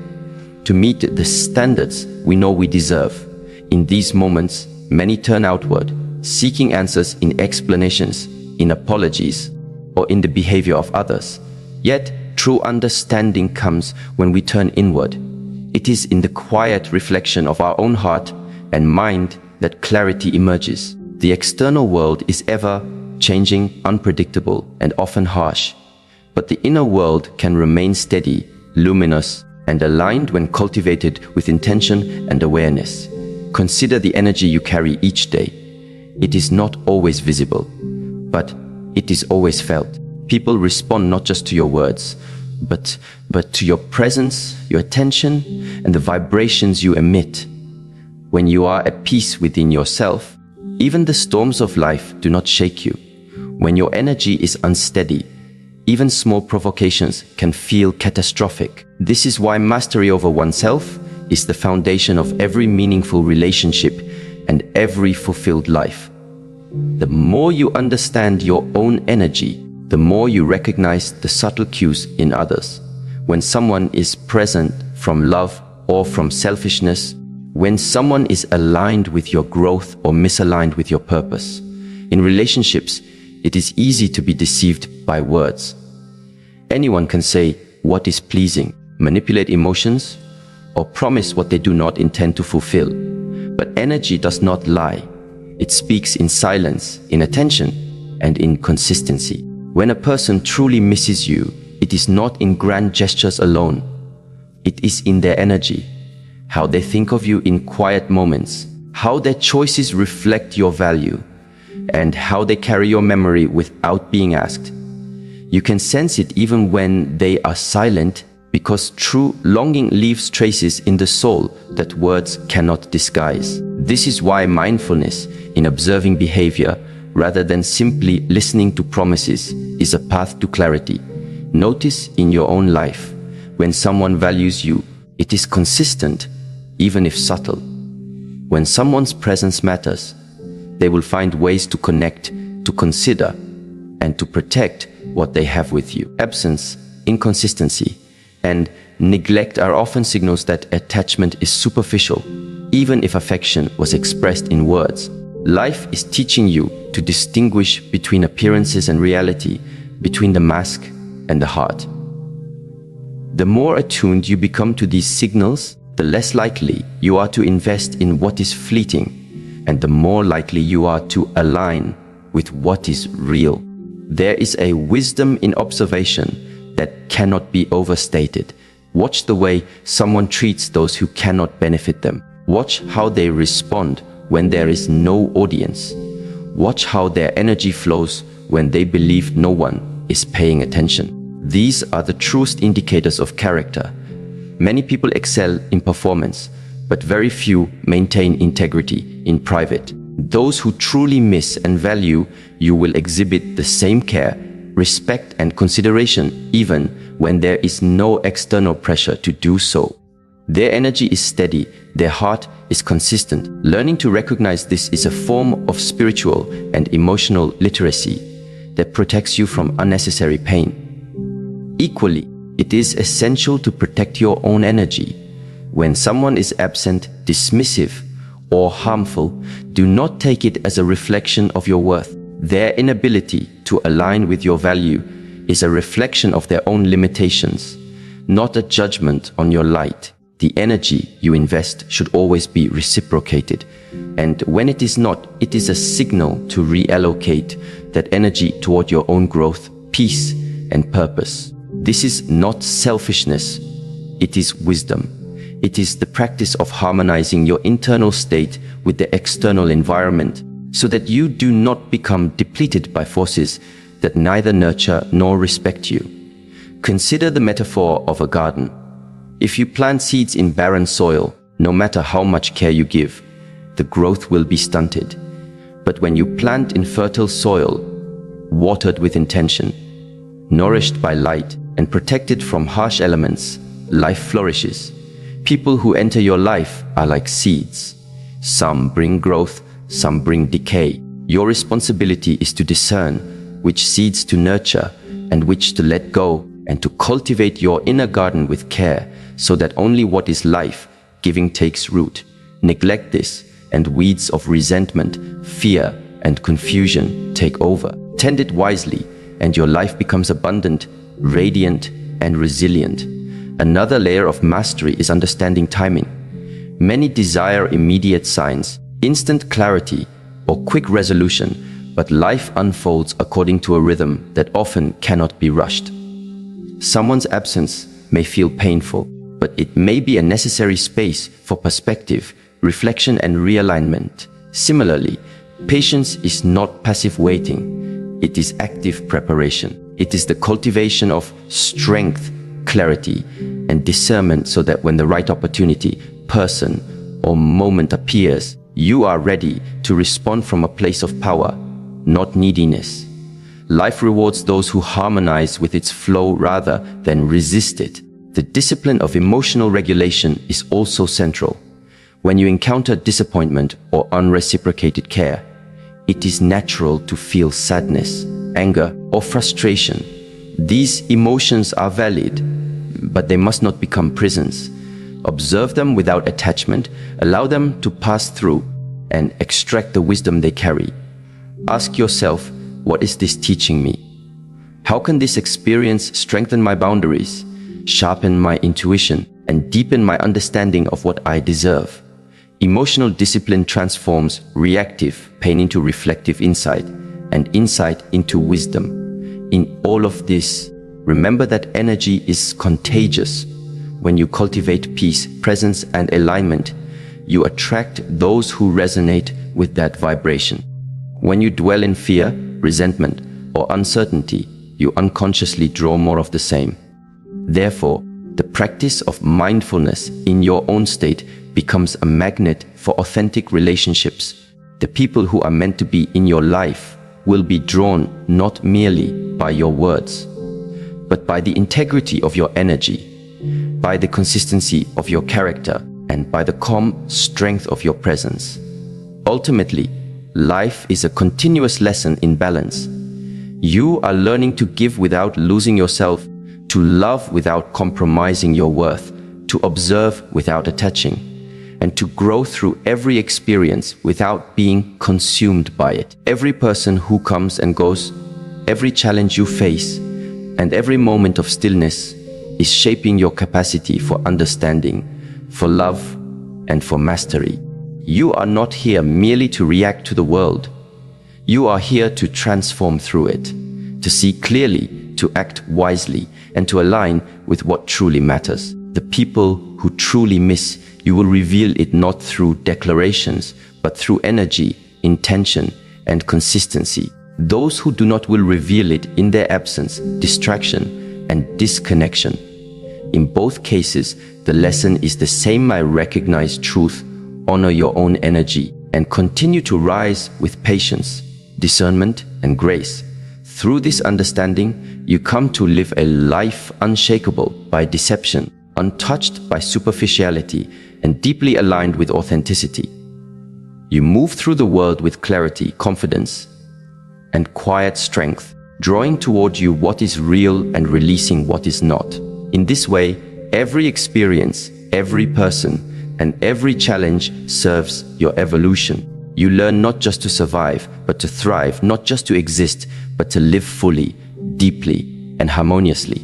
to meet the standards we know we deserve. In these moments, many turn outward, seeking answers in explanations, in apologies, or in the behavior of others. Yet, true understanding comes when we turn inward. It is in the quiet reflection of our own heart and mind that clarity emerges. The external world is ever changing, unpredictable, and often harsh. But the inner world can remain steady, luminous, and aligned when cultivated with intention and awareness. Consider the energy you carry each day. It is not always visible, but it is always felt. People respond not just to your words, but to your presence, your attention, and the vibrations you emit. When you are at peace within yourself, even the storms of life do not shake you. When your energy is unsteady, even small provocations can feel catastrophic. This is why mastery over oneself is the foundation of every meaningful relationship and every fulfilled life. The more you understand your own energy, the more you recognize the subtle cues in others. When someone is present from love or from selfishness, when someone is aligned with your growth or misaligned with your purpose. In relationships, it is easy to be deceived by words. Anyone can say what is pleasing, manipulate emotions, or promise what they do not intend to fulfill. But energy does not lie. It speaks in silence, in attention, and in consistency. When a person truly misses you, it is not in grand gestures alone. It is in their energy, how they think of you in quiet moments, how their choices reflect your value, and how they carry your memory without being asked. You can sense it even when they are silent, because true longing leaves traces in the soul that words cannot disguise. This is why mindfulness in observing behavior, rather than simply listening to promises, is a path to clarity. Notice in your own life, when someone values you, it is consistent, even if subtle. When someone's presence matters, they will find ways to connect, to consider, and to protect what they have with you. Absence, inconsistency, and neglect are often signals that attachment is superficial, even if affection was expressed in words. Life is teaching you to distinguish between appearances and reality, between the mask and the heart. The more attuned you become to these signals, the less likely you are to invest in what is fleeting, and the more likely you are to align with what is real. There is a wisdom in observation that cannot be overstated. Watch the way someone treats those who cannot benefit them. Watch how they respond when there is no audience. Watch how their energy flows when they believe no one is paying attention. These are the truest indicators of character. Many people excel in performance, but very few maintain integrity in private. Those who truly miss and value you will exhibit the same care, respect, and consideration even when there is no external pressure to do so. Their energy is steady, their heart is consistent. Learning to recognize this is a form of spiritual and emotional literacy that protects you from unnecessary pain. Equally, it is essential to protect your own energy. When someone is absent, dismissive, or harmful, do not take it as a reflection of your worth. Their inability to align with your value is a reflection of their own limitations, not a judgment on your light. The energy you invest should always be reciprocated, and when it is not, it is a signal to reallocate that energy toward your own growth, peace, and purpose. This is not selfishness, it is wisdom. It is the practice of harmonizing your internal state with the external environment, so that you do not become depleted by forces that neither nurture nor respect you. Consider the metaphor of a garden. If you plant seeds in barren soil, no matter how much care you give, the growth will be stunted. But when you plant in fertile soil, watered with intention, nourished by light, and protected from harsh elements, life flourishes. People who enter your life are like seeds. Some bring growth, some bring decay. Your responsibility is to discern which seeds to nurture and which to let go, and to cultivate your inner garden with care, so that only what is life-giving takes root. Neglect this, and weeds of resentment, fear, and confusion take over. Tend it wisely, and your life becomes abundant, radiant, and resilient. Another layer of mastery is understanding timing. Many desire immediate signs, instant clarity, or quick resolution, but life unfolds according to a rhythm that often cannot be rushed. Someone's absence may feel painful, but it may be a necessary space for perspective, reflection, and realignment. Similarly, patience is not passive waiting. It is active preparation. It is the cultivation of strength, clarity, and discernment, so that when the right opportunity, person, or moment appears, you are ready to respond from a place of power, not neediness. Life rewards those who harmonize with its flow rather than resist it. The discipline of emotional regulation is also central. When you encounter disappointment or unreciprocated care, it is natural to feel sadness, anger, or frustration. These emotions are valid, but they must not become prisons. Observe them without attachment, allow them to pass through, and extract the wisdom they carry. Ask yourself, what is this teaching me? How can this experience strengthen my boundaries, sharpen my intuition, and deepen my understanding of what I deserve? Emotional discipline transforms reactive pain into reflective insight, and insight into wisdom. In all of this, remember that energy is contagious. When you cultivate peace, presence, and alignment, you attract those who resonate with that vibration. When you dwell in fear, resentment, or uncertainty, you unconsciously draw more of the same. Therefore, the practice of mindfulness in your own state becomes a magnet for authentic relationships. The people who are meant to be in your life will be drawn not merely by your words, but by the integrity of your energy, by the consistency of your character, and by the calm strength of your presence. Ultimately, life is a continuous lesson in balance. You are learning to give without losing yourself, to love without compromising your worth, to observe without attaching, and to grow through every experience without being consumed by it. Every person who comes and goes, every challenge you face, and every moment of stillness is shaping your capacity for understanding, for love, and for mastery. You are not here merely to react to the world. You are here to transform through it, to see clearly, to act wisely, and to align with what truly matters. The people who truly miss you will reveal it not through declarations, but through energy, intention, and consistency. Those who do not will reveal it in their absence, distraction, and disconnection. In both cases, the lesson is the same. I recognize truth, honor your own energy, and continue to rise with patience, discernment, and grace. Through this understanding, you come to live a life unshakable by deception, untouched by superficiality, and deeply aligned with authenticity. You move through the world with clarity, confidence, and quiet strength, drawing toward you what is real and releasing what is not. In this way, every experience, every person, and every challenge serves your evolution. You learn not just to survive, but to thrive, not just to exist, but to live fully, deeply, and harmoniously.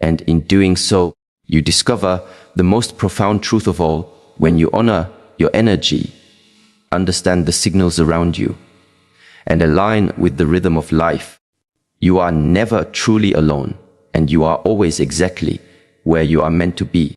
And in doing so, you discover the most profound truth of all. When you honor your energy, understand the signals around you, and align with the rhythm of life, you are never truly alone, and you are always exactly where you are meant to be.